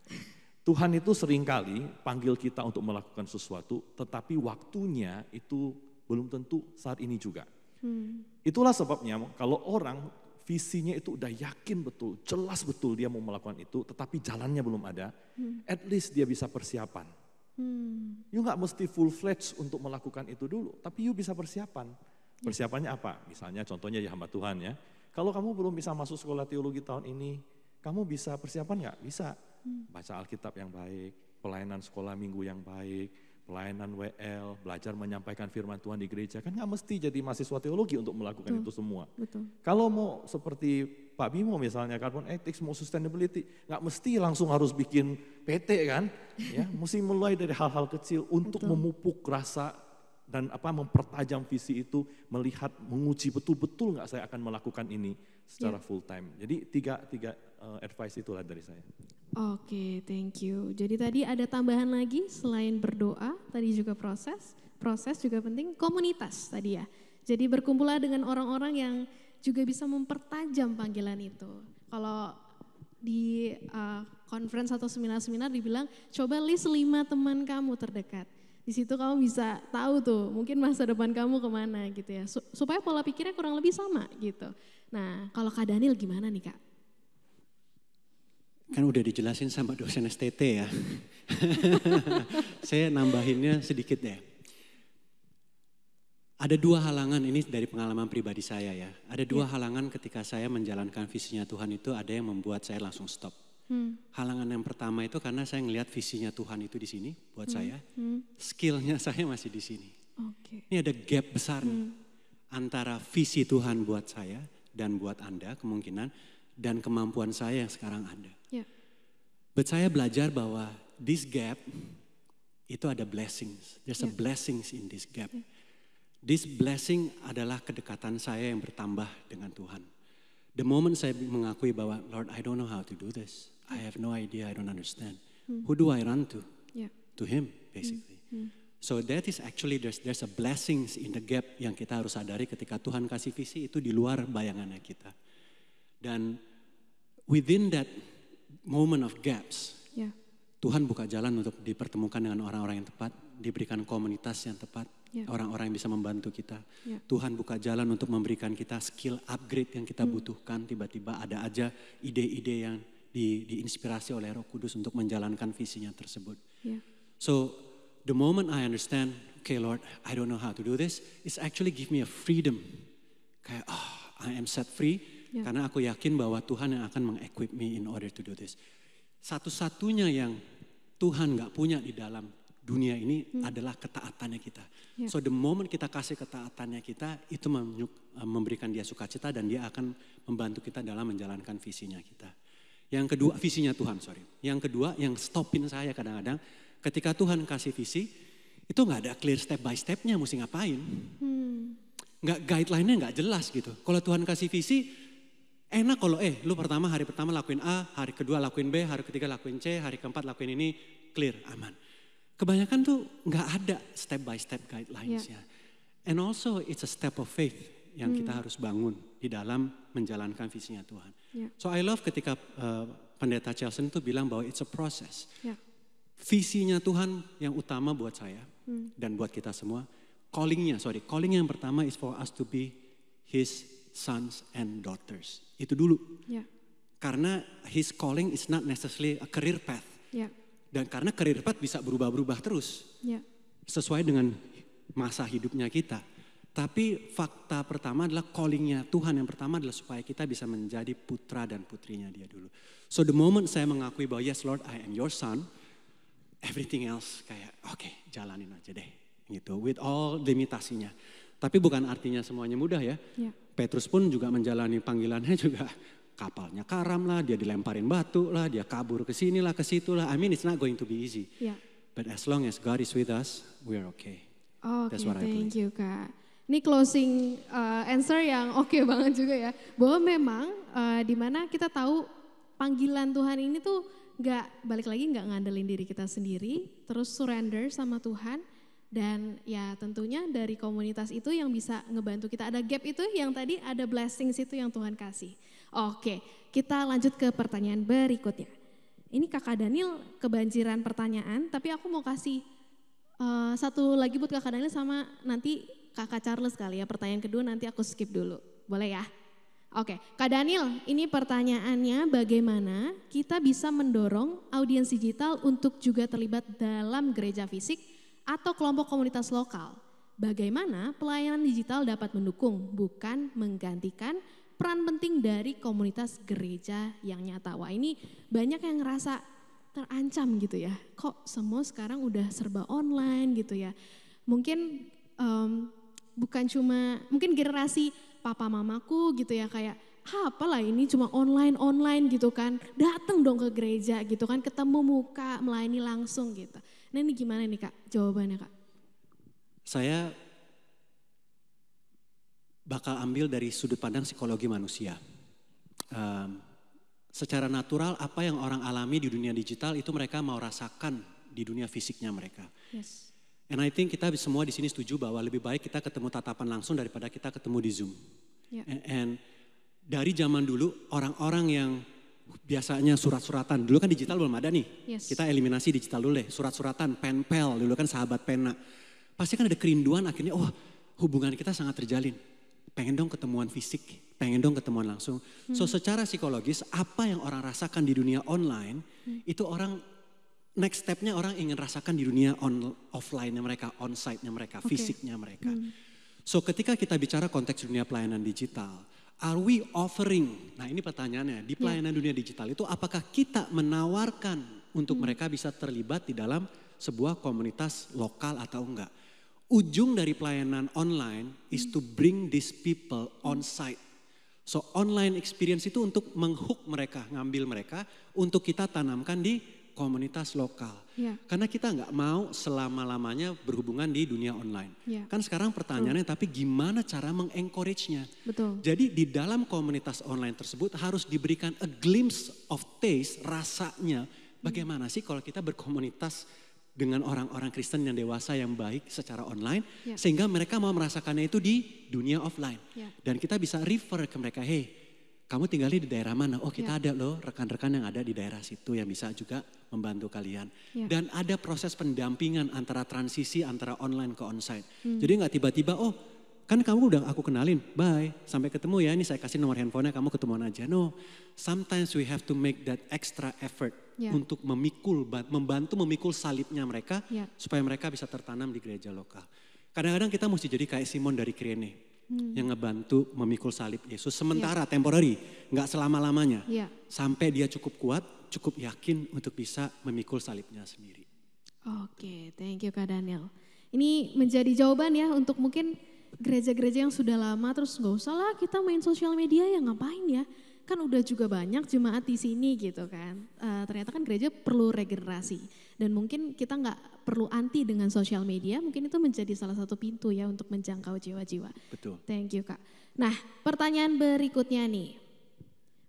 Tuhan itu seringkali panggil kita untuk melakukan sesuatu, tetapi waktunya itu belum tentu saat ini juga. Itulah sebabnya kalau orang visinya itu udah yakin betul, jelas betul dia mau melakukan itu, tetapi jalannya belum ada, at least dia bisa persiapan. You nggak mesti full fledged untuk melakukan itu dulu, tapi you bisa persiapan. Persiapannya apa? Misalnya contohnya ya hamba Tuhan ya, kalau kamu belum bisa masuk sekolah teologi tahun ini, kamu bisa persiapan nggak? Bisa. Baca Alkitab yang baik, pelayanan sekolah minggu yang baik, pelayanan WL, belajar menyampaikan firman Tuhan di gereja. Kan nggak mesti jadi mahasiswa teologi untuk melakukan itu semua. Betul. Kalau mau seperti Pak Bimo misalnya, carbon ethics, mau sustainability, nggak mesti langsung harus bikin PT kan. Ya, mesti mulai dari hal-hal kecil untuk memupuk rasa dan mempertajam visi itu, melihat, menguji betul-betul nggak saya akan melakukan ini secara full time. Jadi tiga advice itulah dari saya. Oke, thank you. Jadi tadi ada tambahan lagi selain berdoa, tadi juga proses juga penting, komunitas tadi ya. Jadi berkumpullah dengan orang-orang yang juga bisa mempertajam panggilan itu. Kalau di conference atau seminar-seminar dibilang, coba list 5 teman kamu terdekat. Di situ kamu bisa tahu tuh mungkin masa depan kamu kemana gitu ya. Supaya pola pikirnya kurang lebih sama gitu. Nah kalau Kak Daniel gimana nih Kak? Kan udah dijelasin sama dosen STT ya. Saya nambahinnya sedikit deh. Ada 2 halangan, ini dari pengalaman pribadi saya ya. Ada 2 halangan ketika saya menjalankan visinya Tuhan itu, ada yang membuat saya langsung stop. Halangan yang pertama itu karena saya ngelihat visinya Tuhan itu di sini buat saya, skillnya saya masih di sini. Ini ada gap besar nih antara visi Tuhan buat saya dan buat Anda kemungkinan dan kemampuan saya yang sekarang ada. But saya belajar bahwa this gap itu ada blessings. There's a blessings in this gap. This blessing adalah kedekatan saya yang bertambah dengan Tuhan. The moment saya mengakui bahwa Lord, I don't know how to do this. I have no idea, I don't understand. Who do I run to? To Him, basically. So that is actually there's a blessings in the gap yang kita harus sadari ketika Tuhan kasih visi itu di luar bayangannya kita. Dan within that moment of gaps, Tuhan buka jalan untuk dipertemukan dengan orang-orang yang tepat, diberikan komunitas yang tepat, orang-orang yang bisa membantu kita. Tuhan buka jalan untuk memberikan kita skill upgrade yang kita butuhkan. Tiba-tiba ada aja ide-ide yang diinspirasi oleh Roh Kudus untuk menjalankan visinya tersebut. So the moment I understand, okay Lord, I don't know how to do this, it's actually give me a freedom. Kayak, I am set free karena aku yakin bahwa Tuhan yang akan meng-equip me in order to do this. Satu-satunya yang Tuhan gak punya di dalam dunia ini adalah ketaatannya kita. So the moment kita kasih ketaatannya kita, itu memberikan dia sukacita dan dia akan membantu kita dalam menjalankan visinya kita. Yang kedua, visinya Tuhan, Yang kedua, yang stopin saya kadang-kadang, ketika Tuhan kasih visi, itu gak ada clear step by stepnya mesti ngapain. Gak guideline-nya gak jelas gitu. Kalau Tuhan kasih visi, enak kalau lu hari pertama lakuin A, hari kedua lakuin B, hari ketiga lakuin C, hari keempat lakuin ini, clear, aman. Kebanyakan tuh gak ada step by step guidelines-nya. And also it's a step of faith yang kita harus bangun di dalam menjalankan visinya Tuhan. So I love ketika pendeta Chelsen itu bilang bahwa it's a process. Visinya Tuhan yang utama buat saya dan buat kita semua, calling yang pertama is for us to be His sons and daughters. Itu dulu. Karena His calling is not necessarily a career path. Dan karena career path bisa berubah-berubah terus. Sesuai dengan masa hidupnya kita. Tapi fakta pertama adalah callingnya Tuhan yang pertama adalah supaya kita bisa menjadi putra dan putrinya dia dulu. So the moment saya mengakui bahwa yes Lord I am your son, everything else kayak oke, jalanin aja deh gitu. With all limitasinya. Tapi bukan artinya semuanya mudah ya. Petrus pun juga menjalani panggilannya juga kapalnya karam lah, dia dilemparin batu lah, dia kabur ke sini lah, ke situ lah. I mean it's not going to be easy. But as long as God is with us, we are okay. Oke, thank you Kak. Ini closing answer yang oke banget juga ya. Bahwa memang dimana kita tahu panggilan Tuhan ini tuh balik lagi gak ngandelin diri kita sendiri. Terus surrender sama Tuhan. Dan ya tentunya dari komunitas itu yang bisa ngebantu kita. Ada gap itu yang tadi ada blessings itu yang Tuhan kasih. Oke, kita lanjut ke pertanyaan berikutnya. Ini Kakak Daniel kebanjiran pertanyaan, tapi aku mau kasih satu lagi buat Kakak Daniel sama nanti Kakak Charles kali ya. Pertanyaan kedua nanti aku skip dulu, boleh ya? Oke, Kak Daniel, ini pertanyaannya bagaimana kita bisa mendorong audiens digital untuk juga terlibat dalam gereja fisik atau kelompok komunitas lokal? Bagaimana pelayanan digital dapat mendukung, bukan menggantikan peran penting dari komunitas gereja yang nyata? Wah, ini banyak yang ngerasa terancam gitu ya. Kok semua sekarang udah serba online gitu ya. Mungkin bukan cuma, mungkin generasi papa mamaku gitu ya kayak, apalah ini cuma online gitu kan. Datang dong ke gereja gitu kan, ketemu muka, melayani langsung gitu. Nah ini gimana nih Kak jawabannya Kak? Saya bakal ambil dari sudut pandang psikologi manusia. Secara natural apa yang orang alami di dunia digital itu mereka mau rasakan di dunia fisiknya mereka. Yes. And I think kita semua di sini setuju bahwa lebih baik kita ketemu tatapan langsung daripada kita ketemu di Zoom. Yeah. And dari zaman dulu orang-orang yang biasanya surat-suratan, dulu kan digital belum ada nih. Yes. Kita eliminasi digital dulu deh, surat-suratan, penpel, dulu kan sahabat pena. Pasti kan ada kerinduan akhirnya, hubungan kita sangat terjalin. Pengen dong ketemuan fisik, pengen dong ketemuan langsung. So secara psikologis apa yang orang rasakan di dunia online, itu orang next stepnya orang ingin rasakan di dunia offline-nya mereka, on-site-nya mereka, fisiknya mereka. So ketika kita bicara konteks dunia pelayanan digital, are we offering, nah ini pertanyaannya, di pelayanan dunia digital itu apakah kita menawarkan untuk mereka bisa terlibat di dalam sebuah komunitas lokal atau enggak? Ujung dari pelayanan online is to bring these people on site. So online experience itu untuk menghook mereka, ngambil mereka untuk kita tanamkan di komunitas lokal. Yeah. Karena kita nggak mau selama-lamanya berhubungan di dunia online. Yeah. Kan sekarang pertanyaannya tapi gimana cara mengencourage-nya? Betul. Jadi di dalam komunitas online tersebut harus diberikan a glimpse of taste, rasanya. Bagaimana sih kalau kita berkomunitas dengan orang-orang Kristen yang dewasa yang baik secara online, sehingga mereka mau merasakannya itu di dunia offline. Dan kita bisa refer ke mereka, hey kamu tinggalnya di daerah mana? Oh kita ada loh rekan-rekan yang ada di daerah situ yang bisa juga membantu kalian. Dan ada proses pendampingan antara transisi antara online ke onsite. Jadi gak tiba-tiba kan kamu udah aku kenalin, bye, sampai ketemu ya, ini saya kasih nomor handphonenya, kamu ketemuan aja. No, sometimes we have to make that extra effort untuk membantu memikul salibnya mereka, supaya mereka bisa tertanam di gereja lokal. Kadang-kadang kita mesti jadi kayak Simon dari Kirene, yang ngebantu memikul salib Yesus, sementara temporary, gak selama-lamanya. Sampai dia cukup kuat, cukup yakin untuk bisa memikul salibnya sendiri. Oke, thank you Kak Daniel. Ini menjadi jawaban ya untuk mungkin gereja-gereja yang sudah lama, terus gak usah lah kita main sosial media ya ngapain ya. Kan udah juga banyak jemaat di sini gitu kan. Ternyata kan gereja perlu regenerasi. Dan mungkin kita gak perlu anti dengan sosial media, mungkin itu menjadi salah satu pintu ya untuk menjangkau jiwa-jiwa. Betul. Thank you Kak. Nah pertanyaan berikutnya nih.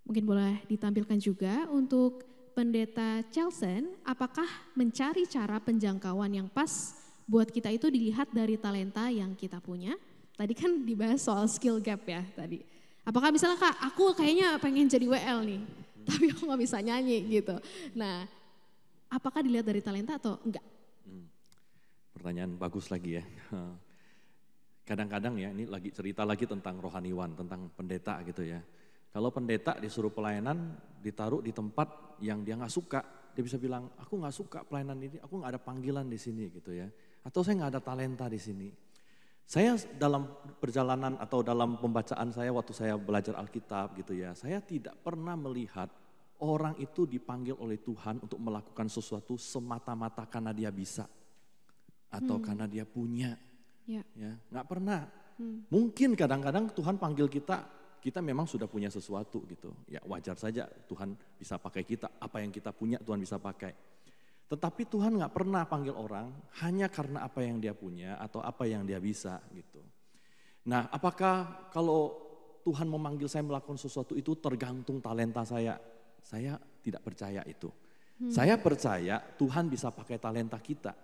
Mungkin boleh ditampilkan juga untuk Pendeta Chelsen, apakah mencari cara penjangkauan yang pas buat kita itu dilihat dari talenta yang kita punya? Tadi kan dibahas soal skill gap ya tadi. Apakah misalnya Kak, aku kayaknya pengen jadi WL nih, tapi aku gak bisa nyanyi gitu. Nah, apakah dilihat dari talenta atau enggak? Pertanyaan bagus lagi ya. Kadang-kadang ya, ini lagi cerita lagi tentang rohaniwan, tentang pendeta gitu ya. Kalau pendeta disuruh pelayanan, ditaruh di tempat yang dia gak suka, dia bisa bilang, aku gak suka pelayanan ini, aku gak ada panggilan di sini gitu ya. Atau saya gak ada talenta di sini. Saya dalam perjalanan atau dalam pembacaan saya waktu saya belajar Alkitab gitu ya, saya tidak pernah melihat orang itu dipanggil oleh Tuhan untuk melakukan sesuatu semata-mata karena dia bisa atau karena dia punya. Ya, nggak pernah. Mungkin kadang-kadang Tuhan panggil kita memang sudah punya sesuatu gitu. Ya wajar saja Tuhan bisa pakai kita, apa yang kita punya Tuhan bisa pakai. Tetapi Tuhan gak pernah panggil orang hanya karena apa yang dia punya atau apa yang dia bisa gitu. Nah apakah kalau Tuhan memanggil saya melakukan sesuatu itu tergantung talenta saya? Saya tidak percaya itu. Saya percaya Tuhan bisa pakai talenta kita.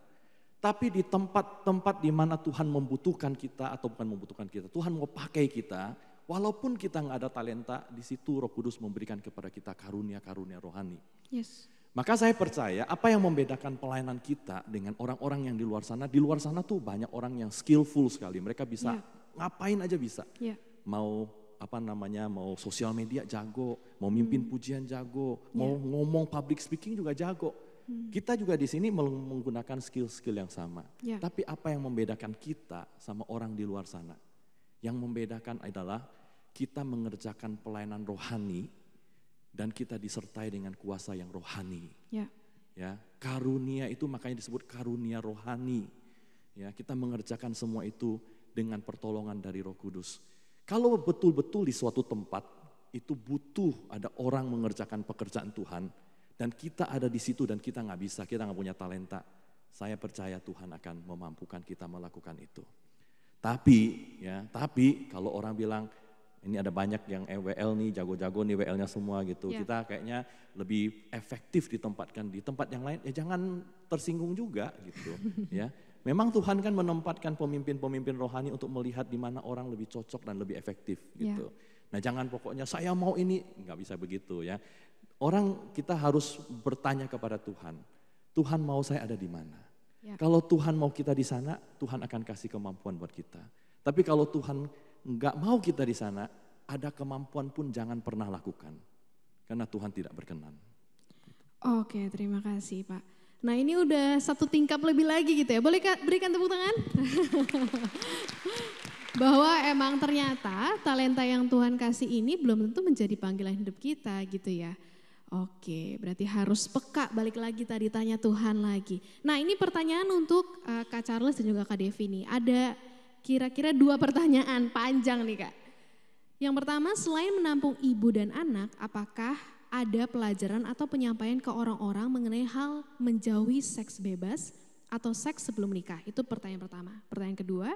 Tapi di tempat-tempat di mana Tuhan membutuhkan kita atau bukan membutuhkan kita, Tuhan mau pakai kita, walaupun kita gak ada talenta, di situ Roh Kudus memberikan kepada kita karunia-karunia rohani. Yes. Maka saya percaya apa yang membedakan pelayanan kita dengan orang-orang yang di luar sana tuh banyak orang yang skillful sekali. Mereka bisa ngapain aja bisa. Mau mau sosial media jago, mau mimpin pujian jago, mau ngomong public speaking juga jago. Kita juga di sini menggunakan skill-skill yang sama. Tapi apa yang membedakan kita sama orang di luar sana? Yang membedakan adalah kita mengerjakan pelayanan rohani dan kita disertai dengan kuasa yang rohani. Ya, karunia itu makanya disebut karunia rohani. Ya, kita mengerjakan semua itu dengan pertolongan dari Roh Kudus. Kalau betul-betul di suatu tempat itu butuh ada orang mengerjakan pekerjaan Tuhan dan kita ada di situ dan kita nggak bisa, kita nggak punya talenta. Saya percaya Tuhan akan memampukan kita melakukan itu. Tapi kalau orang bilang ini ada banyak yang WL nih, jago-jago nih WL-nya semua gitu. Kita kayaknya lebih efektif ditempatkan di tempat yang lain. Ya jangan tersinggung juga gitu. Ya, memang Tuhan kan menempatkan pemimpin-pemimpin rohani untuk melihat di mana orang lebih cocok dan lebih efektif gitu. Nah jangan pokoknya saya mau ini, nggak bisa begitu ya. Kita harus bertanya kepada Tuhan. Tuhan mau saya ada di mana? Kalau Tuhan mau kita di sana, Tuhan akan kasih kemampuan buat kita. Tapi kalau Tuhan nggak mau kita di sana, ada kemampuan pun jangan pernah lakukan. Karena Tuhan tidak berkenan. Oke, terima kasih Pak. Nah ini udah satu tingkat lebih lagi gitu ya. Boleh berikan tepuk tangan? Bahwa emang ternyata talenta yang Tuhan kasih ini belum tentu menjadi panggilan hidup kita gitu ya. Oke, berarti harus peka, balik lagi tadi tanya Tuhan lagi. Nah ini pertanyaan untuk Kak Charles dan juga Kak Devi nih. Ada kira-kira 2 pertanyaan panjang nih Kak. Yang pertama, selain menampung ibu dan anak, apakah ada pelajaran atau penyampaian ke orang-orang mengenai hal menjauhi seks bebas atau seks sebelum nikah? Itu pertanyaan pertama. Pertanyaan kedua,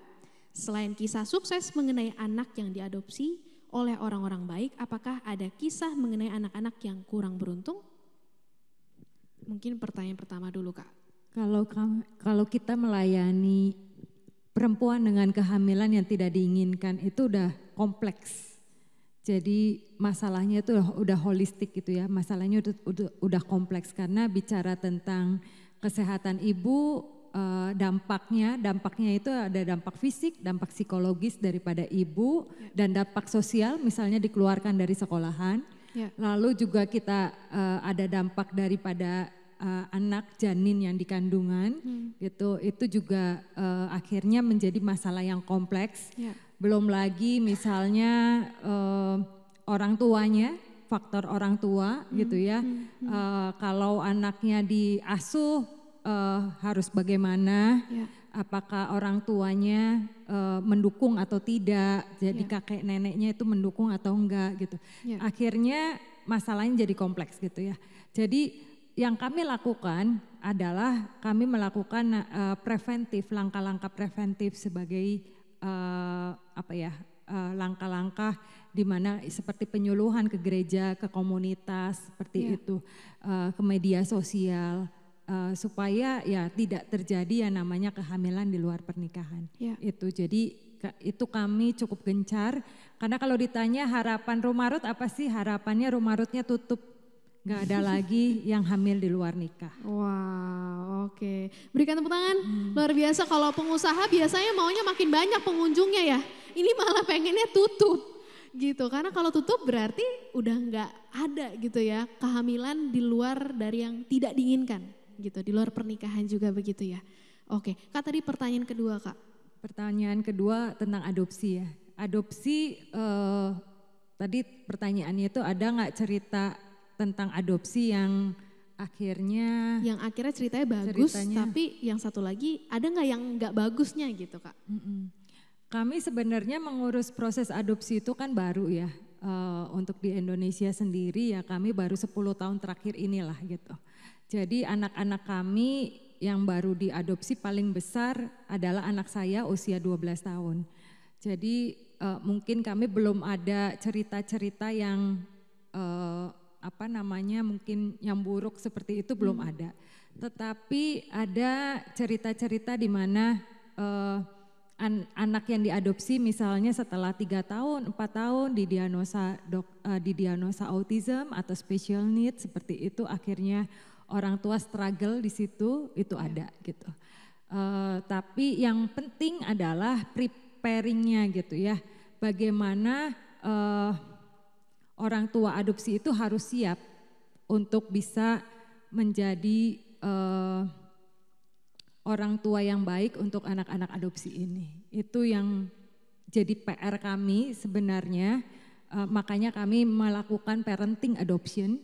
selain kisah sukses mengenai anak yang diadopsi oleh orang-orang baik, apakah ada kisah mengenai anak-anak yang kurang beruntung? Mungkin pertanyaan pertama dulu Kak. Kalau kita melayani perempuan dengan kehamilan yang tidak diinginkan itu udah kompleks. Jadi masalahnya itu udah holistik gitu ya. Masalahnya udah kompleks karena bicara tentang kesehatan ibu, dampaknya itu ada dampak fisik, dampak psikologis daripada ibu dan dampak sosial misalnya dikeluarkan dari sekolahan. Lalu juga kita ada dampak daripada anak janin yang di kandungan gitu, itu juga akhirnya menjadi masalah yang kompleks. Belum lagi misalnya orang tuanya, faktor orang tua gitu ya. Kalau anaknya diasuh harus bagaimana? Apakah orang tuanya mendukung atau tidak? Jadi kakek neneknya itu mendukung atau enggak gitu. Akhirnya masalahnya jadi kompleks gitu ya. Jadi yang kami lakukan adalah kami melakukan preventif, langkah-langkah preventif sebagai langkah-langkah di mana seperti penyuluhan ke gereja, ke komunitas seperti itu, ke media sosial supaya ya tidak terjadi yang namanya kehamilan di luar pernikahan. Itu jadi itu kami cukup gencar karena kalau ditanya harapan Rumah Ruth apa sih, harapannya Rumah Ruthnya tutup. Gak ada lagi yang hamil di luar nikah. Wow, oke. Berikan tepuk tangan. Luar biasa, kalau pengusaha biasanya maunya makin banyak pengunjungnya ya. Ini malah pengennya tutup gitu. Karena kalau tutup berarti udah gak ada gitu ya kehamilan di luar dari yang tidak diinginkan gitu. Di luar pernikahan juga begitu ya. Oke, Kak tadi pertanyaan kedua Kak. Pertanyaan kedua tentang adopsi ya. Adopsi tadi pertanyaannya itu ada gak cerita tentang adopsi yang akhirnya ceritanya bagus, tapi yang satu lagi ada nggak yang nggak bagusnya gitu Kak? Kami sebenarnya mengurus proses adopsi itu kan baru ya, untuk di Indonesia sendiri ya kami baru 10 tahun terakhir inilah gitu. Jadi anak-anak kami yang baru diadopsi paling besar adalah anak saya usia 12 tahun. Jadi mungkin kami belum ada cerita-cerita yang mungkin yang buruk seperti itu belum ada. Tetapi ada cerita-cerita di mana anak yang diadopsi misalnya setelah 3 tahun, 4 tahun didiagnosa autism atau special needs seperti itu akhirnya orang tua struggle di situ, itu ada gitu. Tapi yang penting adalah preparingnya gitu ya. Bagaimana orang tua adopsi itu harus siap untuk bisa menjadi orang tua yang baik untuk anak-anak adopsi ini. Itu yang jadi PR kami sebenarnya, makanya kami melakukan parenting adoption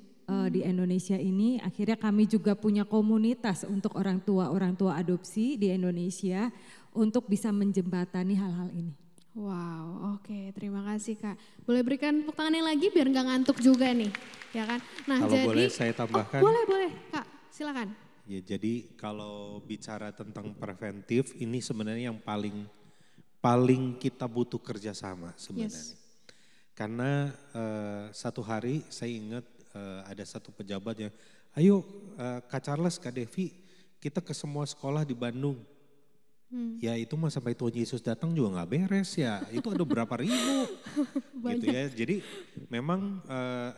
di Indonesia ini. Akhirnya kami juga punya komunitas untuk orang tua adopsi di Indonesia untuk bisa menjembatani hal-hal ini. Wow, oke, terima kasih Kak. Boleh berikan tepuk tangannya lagi biar nggak ngantuk juga nih, ya kan? Nah, Kalau jadi, boleh saya tambahkan. Boleh Kak, silakan. Ya, jadi kalau bicara tentang preventif, ini sebenarnya yang paling kita butuh kerjasama sebenarnya. Yes. Karena satu hari saya ingat ada satu pejabat yang, ayo Kak Charles, Kak Devi, kita ke semua sekolah di Bandung. Ya itu mah sampai Tuhan Yesus datang juga nggak beres ya, itu ada berapa ribu. Gitu ya. Jadi memang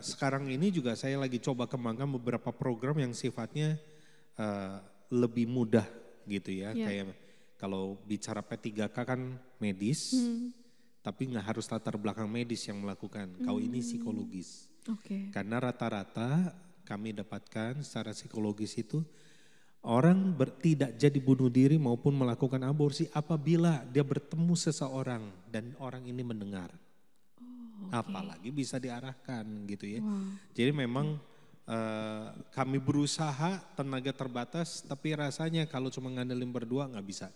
sekarang ini juga saya lagi coba kembangkan beberapa program yang sifatnya lebih mudah gitu ya. Kayak kalau bicara P3K kan medis, tapi nggak harus latar belakang medis yang melakukan. Kau ini psikologis. Karena rata-rata kami dapatkan secara psikologis itu orang tidak jadi bunuh diri maupun melakukan aborsi apabila dia bertemu seseorang dan orang ini mendengar. Apalagi bisa diarahkan gitu ya. Jadi memang kami berusaha, tenaga terbatas, tapi rasanya kalau cuma ngandelin berdua nggak bisa.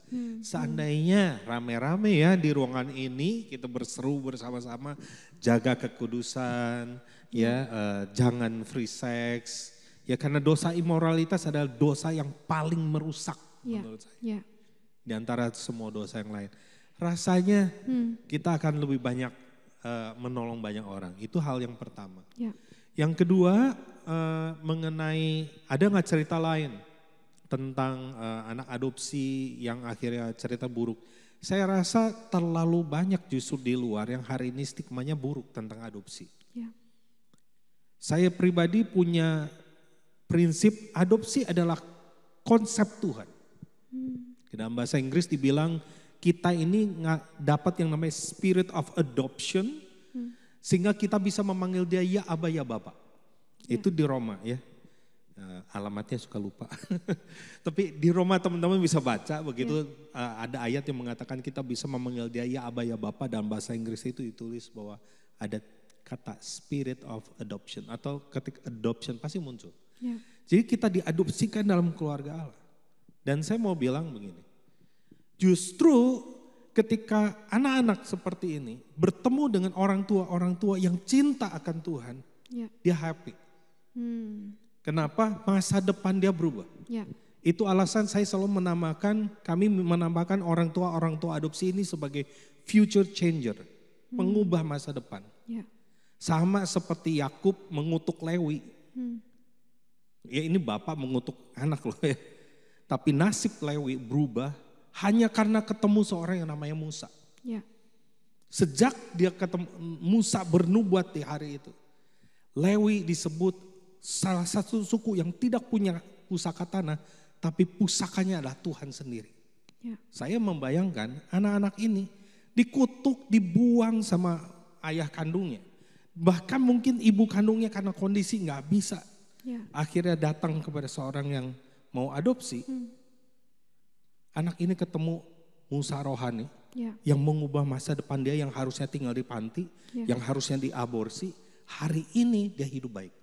Seandainya rame-rame ya di ruangan ini kita berseru bersama-sama, jaga kekudusan, ya jangan free sex, ya karena dosa imoralitas adalah dosa yang paling merusak menurut saya. Di antara semua dosa yang lain. Rasanya kita akan lebih banyak menolong banyak orang, itu hal yang pertama. Yang kedua mengenai ada nggak cerita lain tentang anak adopsi yang akhirnya cerita buruk. Saya rasa terlalu banyak justru di luar yang hari ini stigmanya buruk tentang adopsi. Saya pribadi punya prinsip adopsi adalah konsep Tuhan. Dalam bahasa Inggris dibilang kita ini dapat yang namanya spirit of adoption. Sehingga kita bisa memanggil dia ya Aba ya Bapak. Itu di Roma ya. Alamatnya suka lupa. Tapi di Roma teman-teman bisa baca begitu ada ayat yang mengatakan kita bisa memanggil dia ya Aba ya Bapak. Dalam bahasa Inggris itu ditulis bahwa ada kata spirit of adoption. Atau ketika adoption pasti muncul. Jadi kita diadopsikan dalam keluarga Allah. Dan saya mau bilang begini. Justru ketika anak-anak seperti ini bertemu dengan orang tua yang cinta akan Tuhan, dia happy. Kenapa? Masa depan dia berubah. Itu alasan saya selalu kami menambahkan orang tua adopsi ini sebagai future changer, pengubah masa depan. Sama seperti Yakub mengutuk Lewi. Ya ini bapak mengutuk anak loh ya. Tapi nasib Lewi berubah hanya karena ketemu seorang yang namanya Musa. Sejak dia ketemu Musa bernubuat di hari itu. Lewi disebut salah satu suku yang tidak punya pusaka tanah, tapi pusakanya adalah Tuhan sendiri. Saya membayangkan anak-anak ini dikutuk, dibuang sama ayah kandungnya. Bahkan mungkin ibu kandungnya karena kondisi nggak bisa. Akhirnya datang kepada seorang yang mau adopsi. Anak ini ketemu Musa rohani yang mengubah masa depan dia yang harusnya tinggal di panti, yang harusnya diaborsi. Hari ini dia hidup baik.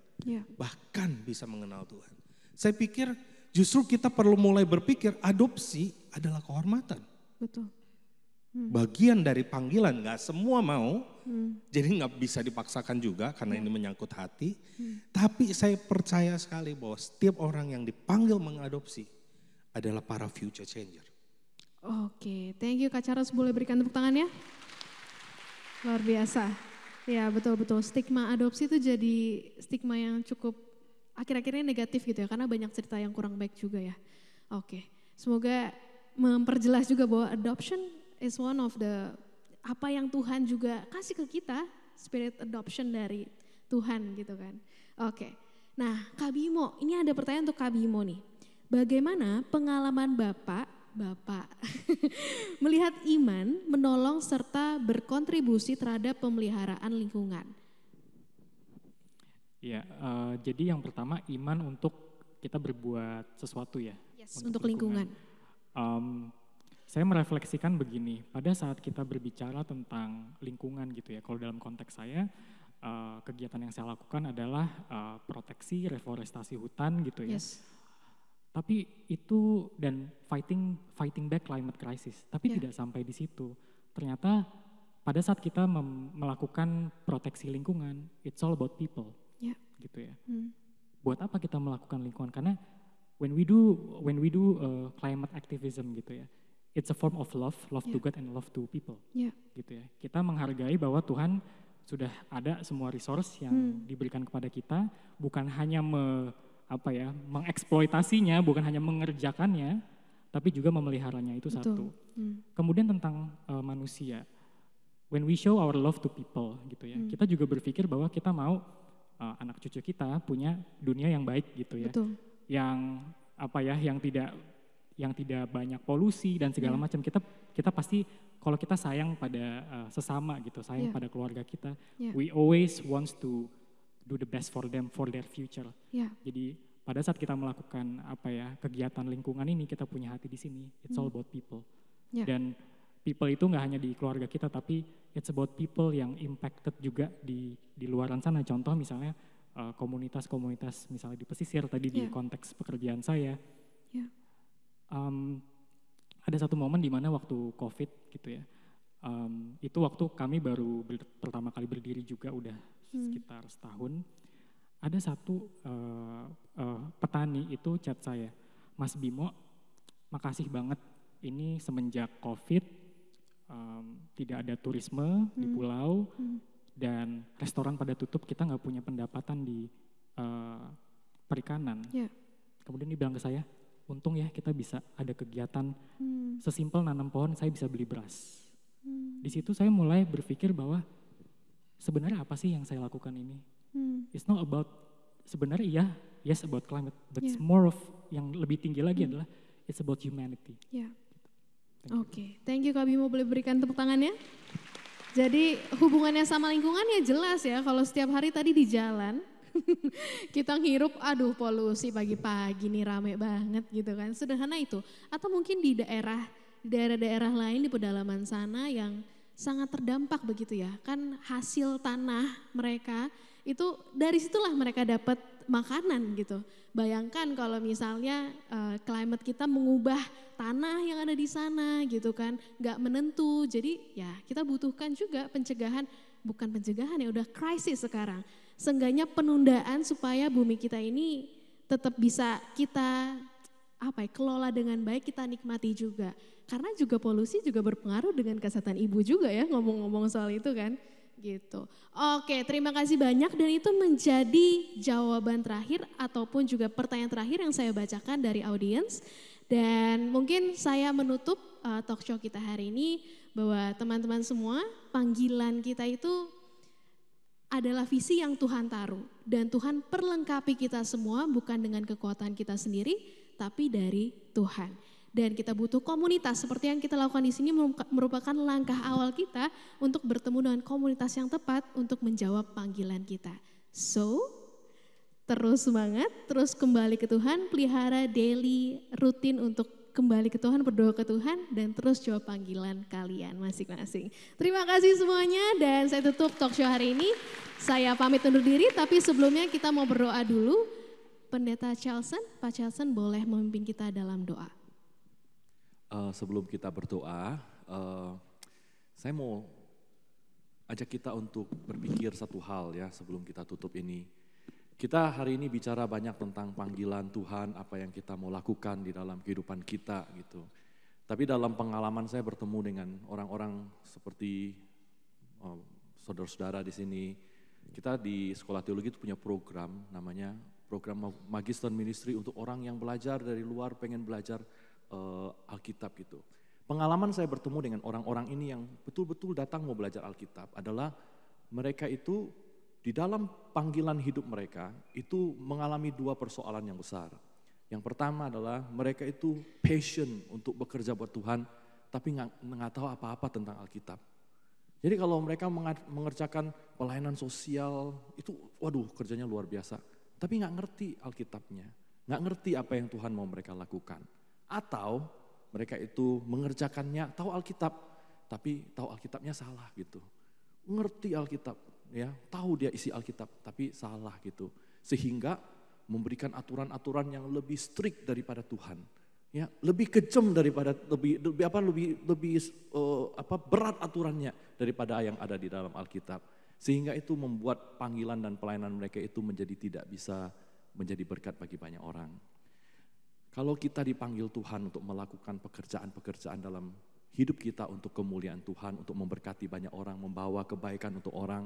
Bahkan bisa mengenal Tuhan. Saya pikir justru kita perlu mulai berpikir adopsi adalah kehormatan. Betul. Bagian dari panggilan, gak semua mau. Jadi gak bisa dipaksakan juga karena ini menyangkut hati. Tapi saya percaya sekali bahwa setiap orang yang dipanggil mengadopsi adalah para future changer. Oke, thank you Kak Charles, boleh berikan tepuk tangannya? Luar biasa. Ya betul-betul, stigma adopsi itu jadi stigma yang cukup akhir-akhirnya negatif gitu ya, karena banyak cerita yang kurang baik juga ya. Oke, semoga memperjelas juga bahwa adoption is one of the, apa yang Tuhan juga kasih ke kita, spirit adoption dari Tuhan gitu kan. Oke, Nah, Kak Bimo, ini ada pertanyaan untuk Kak Bimo nih. Bagaimana pengalaman Bapak melihat iman menolong serta berkontribusi terhadap pemeliharaan lingkungan? Ya, jadi yang pertama iman untuk kita berbuat sesuatu ya. Yes, untuk lingkungan. Saya merefleksikan begini, pada saat kita berbicara tentang lingkungan gitu ya, kalau dalam konteks saya, kegiatan yang saya lakukan adalah proteksi, reforestasi hutan gitu ya. Yes. Tapi itu dan fighting back climate crisis, tapi tidak sampai di situ. Ternyata pada saat kita melakukan proteksi lingkungan, it's all about people, gitu ya. Buat apa kita melakukan lingkungan? Karena when we do climate activism gitu ya, it's a form of love to God and love to people, gitu ya. Kita menghargai bahwa Tuhan sudah ada semua resource yang diberikan kepada kita, bukan hanya mengeksploitasinya, bukan hanya mengerjakannya, tapi juga memeliharanya, itu satu. Kemudian tentang manusia, when we show our love to people gitu ya, kita juga berpikir bahwa kita mau anak cucu kita punya dunia yang baik gitu ya, yang tidak banyak polusi dan segala macam. Kita pasti kalau kita sayang pada sesama gitu, sayang pada keluarga kita, we always wants to do the best for them, for their future. Jadi pada saat kita melakukan kegiatan lingkungan ini, kita punya hati di sini. It's all about people. Dan people itu nggak hanya di keluarga kita, tapi it's about people yang impacted juga di luaran sana. Contoh misalnya komunitas-komunitas misalnya di pesisir tadi di konteks pekerjaan saya. Ada satu momen di mana waktu COVID gitu ya. Itu waktu kami baru pertama kali berdiri juga udah sekitar setahun. Ada satu petani itu chat saya, Mas Bimo, makasih banget ini semenjak COVID tidak ada turisme di pulau dan restoran pada tutup, kita nggak punya pendapatan di perikanan. Kemudian dia bilang ke saya, untung ya kita bisa ada kegiatan sesimpel nanam pohon, saya bisa beli beras. Di situ saya mulai berpikir bahwa sebenarnya apa sih yang saya lakukan ini? It's not about, sebenarnya yes about climate, but it's more of yang lebih tinggi lagi adalah it's about humanity. Oke, thank you Kak Bimo, boleh berikan tepuk tangannya? Jadi hubungannya sama lingkungan ya jelas ya, kalau setiap hari tadi di jalan kita ngirup, aduh polusi pagi-pagi nih rame banget gitu kan, sederhana itu. Atau mungkin di daerah-daerah lain di pedalaman sana yang sangat terdampak begitu ya, kan hasil tanah mereka itu dari situlah mereka dapat makanan gitu. Bayangkan kalau misalnya climate kita mengubah tanah yang ada di sana gitu kan, nggak menentu. Jadi ya kita butuhkan juga pencegahan, bukan pencegahan ya udah krisis sekarang. Seenggaknya penundaan supaya bumi kita ini tetap bisa kita kelola dengan baik, kita nikmati juga. Karena juga polusi juga berpengaruh dengan kesehatan ibu juga ya, ngomong-ngomong soal itu kan. Gitu. Oke, terima kasih banyak dan itu menjadi jawaban terakhir ataupun juga pertanyaan terakhir yang saya bacakan dari audiens. Dan mungkin saya menutup talk show kita hari ini bahwa teman-teman semua, panggilan kita itu adalah visi yang Tuhan taruh. Dan Tuhan perlengkapi kita semua bukan dengan kekuatan kita sendiri, tapi dari Tuhan. Dan kita butuh komunitas seperti yang kita lakukan di sini merupakan langkah awal kita untuk bertemu dengan komunitas yang tepat untuk menjawab panggilan kita. So, terus semangat, terus kembali ke Tuhan, pelihara daily rutin untuk kembali ke Tuhan, berdoa ke Tuhan, dan terus jawab panggilan kalian masing-masing. Terima kasih semuanya dan saya tutup talk show hari ini. Saya pamit undur diri, tapi sebelumnya kita mau berdoa dulu. Pendeta Charlson, Pak Charlson boleh memimpin kita dalam doa. Sebelum kita berdoa, saya mau ajak kita untuk berpikir satu hal ya sebelum kita tutup ini. Kita hari ini bicara banyak tentang panggilan Tuhan, apa yang kita mau lakukan di dalam kehidupan kita gitu. Tapi dalam pengalaman saya bertemu dengan orang-orang seperti saudara-saudara di sini, kita di sekolah teologi itu punya program namanya program Magister Ministry untuk orang yang belajar dari luar, pengen belajar Alkitab gitu. Pengalaman saya bertemu dengan orang-orang ini yang betul-betul datang mau belajar Alkitab adalah mereka itu di dalam panggilan hidup mereka itu mengalami dua persoalan yang besar. Yang pertama adalah mereka itu passion untuk bekerja buat Tuhan, tapi nggak tahu apa-apa tentang Alkitab. Jadi kalau mereka mengerjakan pelayanan sosial, itu waduh kerjanya luar biasa. Tapi nggak ngerti Alkitabnya, nggak ngerti apa yang Tuhan mau mereka lakukan. Atau mereka itu mengerjakannya, tahu Alkitab, tapi tahu Alkitabnya salah gitu. Ngerti Alkitab, ya, tahu dia isi Alkitab, tapi salah gitu. Sehingga memberikan aturan-aturan yang lebih strict daripada Tuhan. Ya, lebih kejam daripada lebih berat aturannya daripada yang ada di dalam Alkitab. Sehingga itu membuat panggilan dan pelayanan mereka itu menjadi tidak bisa menjadi berkat bagi banyak orang. Kalau kita dipanggil Tuhan untuk melakukan pekerjaan-pekerjaan dalam hidup kita untuk kemuliaan Tuhan, untuk memberkati banyak orang, membawa kebaikan untuk orang,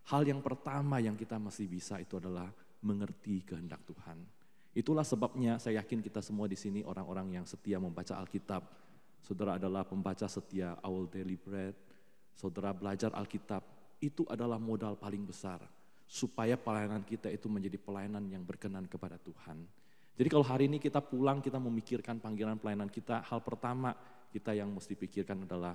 hal yang pertama yang kita mesti bisa itu adalah mengerti kehendak Tuhan. Itulah sebabnya saya yakin kita semua di sini orang-orang yang setia membaca Alkitab. Saudara adalah pembaca setia Our Daily Bread. Saudara belajar Alkitab, itu adalah modal paling besar supaya pelayanan kita itu menjadi pelayanan yang berkenan kepada Tuhan. Jadi kalau hari ini kita pulang, kita memikirkan panggilan pelayanan kita, hal pertama kita yang mesti pikirkan adalah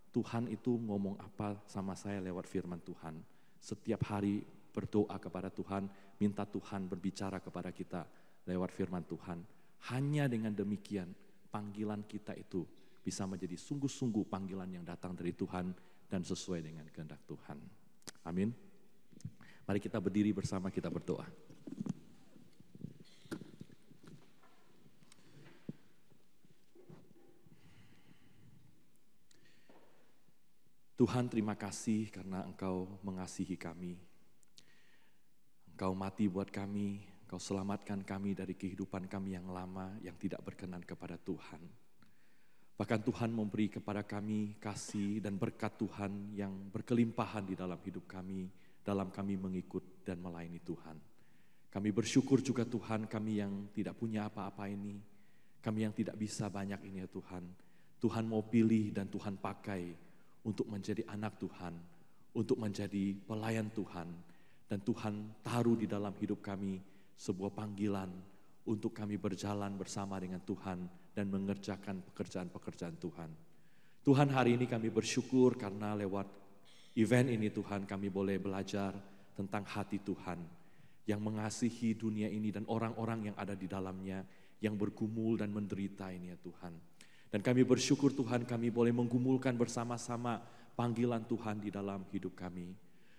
Tuhan itu ngomong apa sama saya lewat firman Tuhan. Setiap hari berdoa kepada Tuhan, minta Tuhan berbicara kepada kita lewat firman Tuhan. Hanya dengan demikian panggilan kita itu bisa menjadi sungguh-sungguh panggilan yang datang dari Tuhan dan sesuai dengan kehendak Tuhan. Amin. Mari kita berdiri bersama, kita berdoa. Tuhan, terima kasih karena Engkau mengasihi kami. Engkau mati buat kami, Engkau selamatkan kami dari kehidupan kami yang lama yang tidak berkenan kepada Tuhan. Bahkan Tuhan memberi kepada kami kasih dan berkat Tuhan yang berkelimpahan di dalam hidup kami, dalam kami mengikut dan melayani Tuhan. Kami bersyukur juga Tuhan, kami yang tidak punya apa-apa ini, kami yang tidak bisa banyak ini ya Tuhan. Tuhan mau pilih dan Tuhan pakai untuk menjadi anak Tuhan, untuk menjadi pelayan Tuhan. Dan Tuhan taruh di dalam hidup kami sebuah panggilan untuk kami berjalan bersama dengan Tuhan dan mengerjakan pekerjaan-pekerjaan Tuhan. Tuhan, hari ini kami bersyukur karena lewat event ini Tuhan kami boleh belajar tentang hati Tuhan yang mengasihi dunia ini dan orang-orang yang ada di dalamnya yang bergumul dan menderita ini ya Tuhan. Dan kami bersyukur Tuhan kami boleh menggumulkan bersama-sama panggilan Tuhan di dalam hidup kami.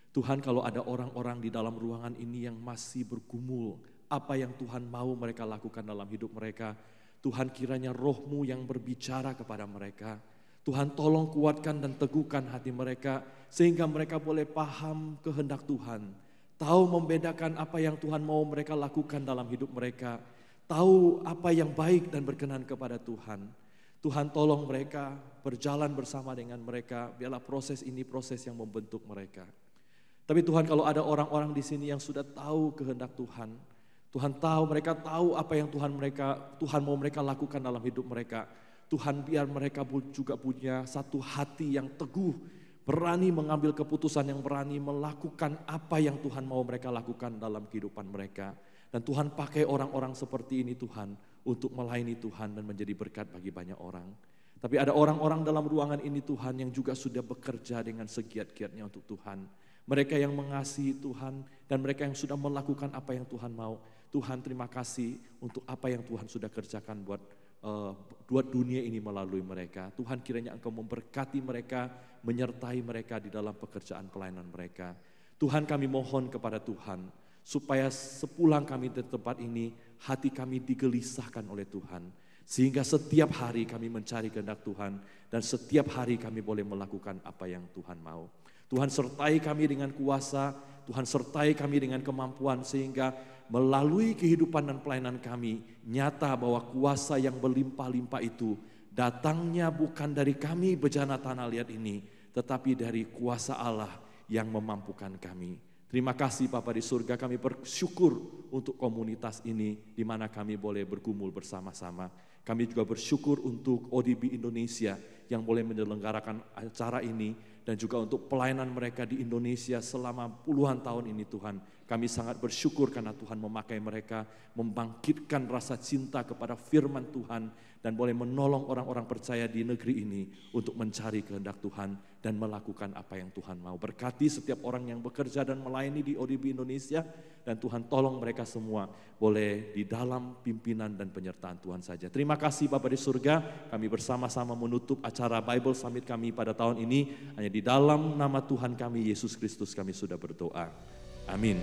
Tuhan, kalau ada orang-orang di dalam ruangan ini yang masih bergumul, apa yang Tuhan mau mereka lakukan dalam hidup mereka, Tuhan kiranya Roh-Mu yang berbicara kepada mereka. Tuhan tolong kuatkan dan teguhkan hati mereka, sehingga mereka boleh paham kehendak Tuhan. Tahu membedakan apa yang Tuhan mau mereka lakukan dalam hidup mereka. Tahu apa yang baik dan berkenan kepada Tuhan. Tuhan tolong mereka berjalan bersama dengan mereka, biarlah proses ini proses yang membentuk mereka. Tapi Tuhan, kalau ada orang-orang di sini yang sudah tahu kehendak Tuhan, Tuhan tahu, mereka tahu apa yang Tuhan mau mereka lakukan dalam hidup mereka. Tuhan, biar mereka juga punya satu hati yang teguh, berani mengambil keputusan, yang berani melakukan apa yang Tuhan mau mereka lakukan dalam kehidupan mereka. Dan Tuhan pakai orang-orang seperti ini Tuhan, untuk melayani Tuhan dan menjadi berkat bagi banyak orang. Tapi ada orang-orang dalam ruangan ini Tuhan yang juga sudah bekerja dengan segiat-giatnya untuk Tuhan. Mereka yang mengasihi Tuhan dan mereka yang sudah melakukan apa yang Tuhan mau. Tuhan, terima kasih untuk apa yang Tuhan sudah kerjakan buat dunia ini melalui mereka. Tuhan, kiranya Engkau memberkati mereka, menyertai mereka di dalam pekerjaan pelayanan mereka. Tuhan, kami mohon kepada Tuhan, supaya sepulang kami di tempat ini, hati kami digelisahkan oleh Tuhan. Sehingga setiap hari kami mencari kehendak Tuhan, dan setiap hari kami boleh melakukan apa yang Tuhan mau. Tuhan, sertai kami dengan kuasa, Tuhan sertai kami dengan kemampuan, sehingga melalui kehidupan dan pelayanan kami, nyata bahwa kuasa yang berlimpah-limpah itu datangnya bukan dari kami bejana tanah liat ini, tetapi dari kuasa Allah yang memampukan kami. Terima kasih Bapa di surga, kami bersyukur untuk komunitas ini di mana kami boleh bergumul bersama-sama. Kami juga bersyukur untuk ODB Indonesia yang boleh menyelenggarakan acara ini dan juga untuk pelayanan mereka di Indonesia selama puluhan tahun ini Tuhan. Kami sangat bersyukur karena Tuhan memakai mereka, membangkitkan rasa cinta kepada firman Tuhan, dan boleh menolong orang-orang percaya di negeri ini untuk mencari kehendak Tuhan dan melakukan apa yang Tuhan mau. Berkati setiap orang yang bekerja dan melayani di ODB Indonesia, dan Tuhan tolong mereka semua boleh di dalam pimpinan dan penyertaan Tuhan saja. Terima kasih Bapa di surga, kami bersama-sama menutup acara Bible Summit kami pada tahun ini. Hanya di dalam nama Tuhan kami Yesus Kristus kami sudah berdoa. Amin.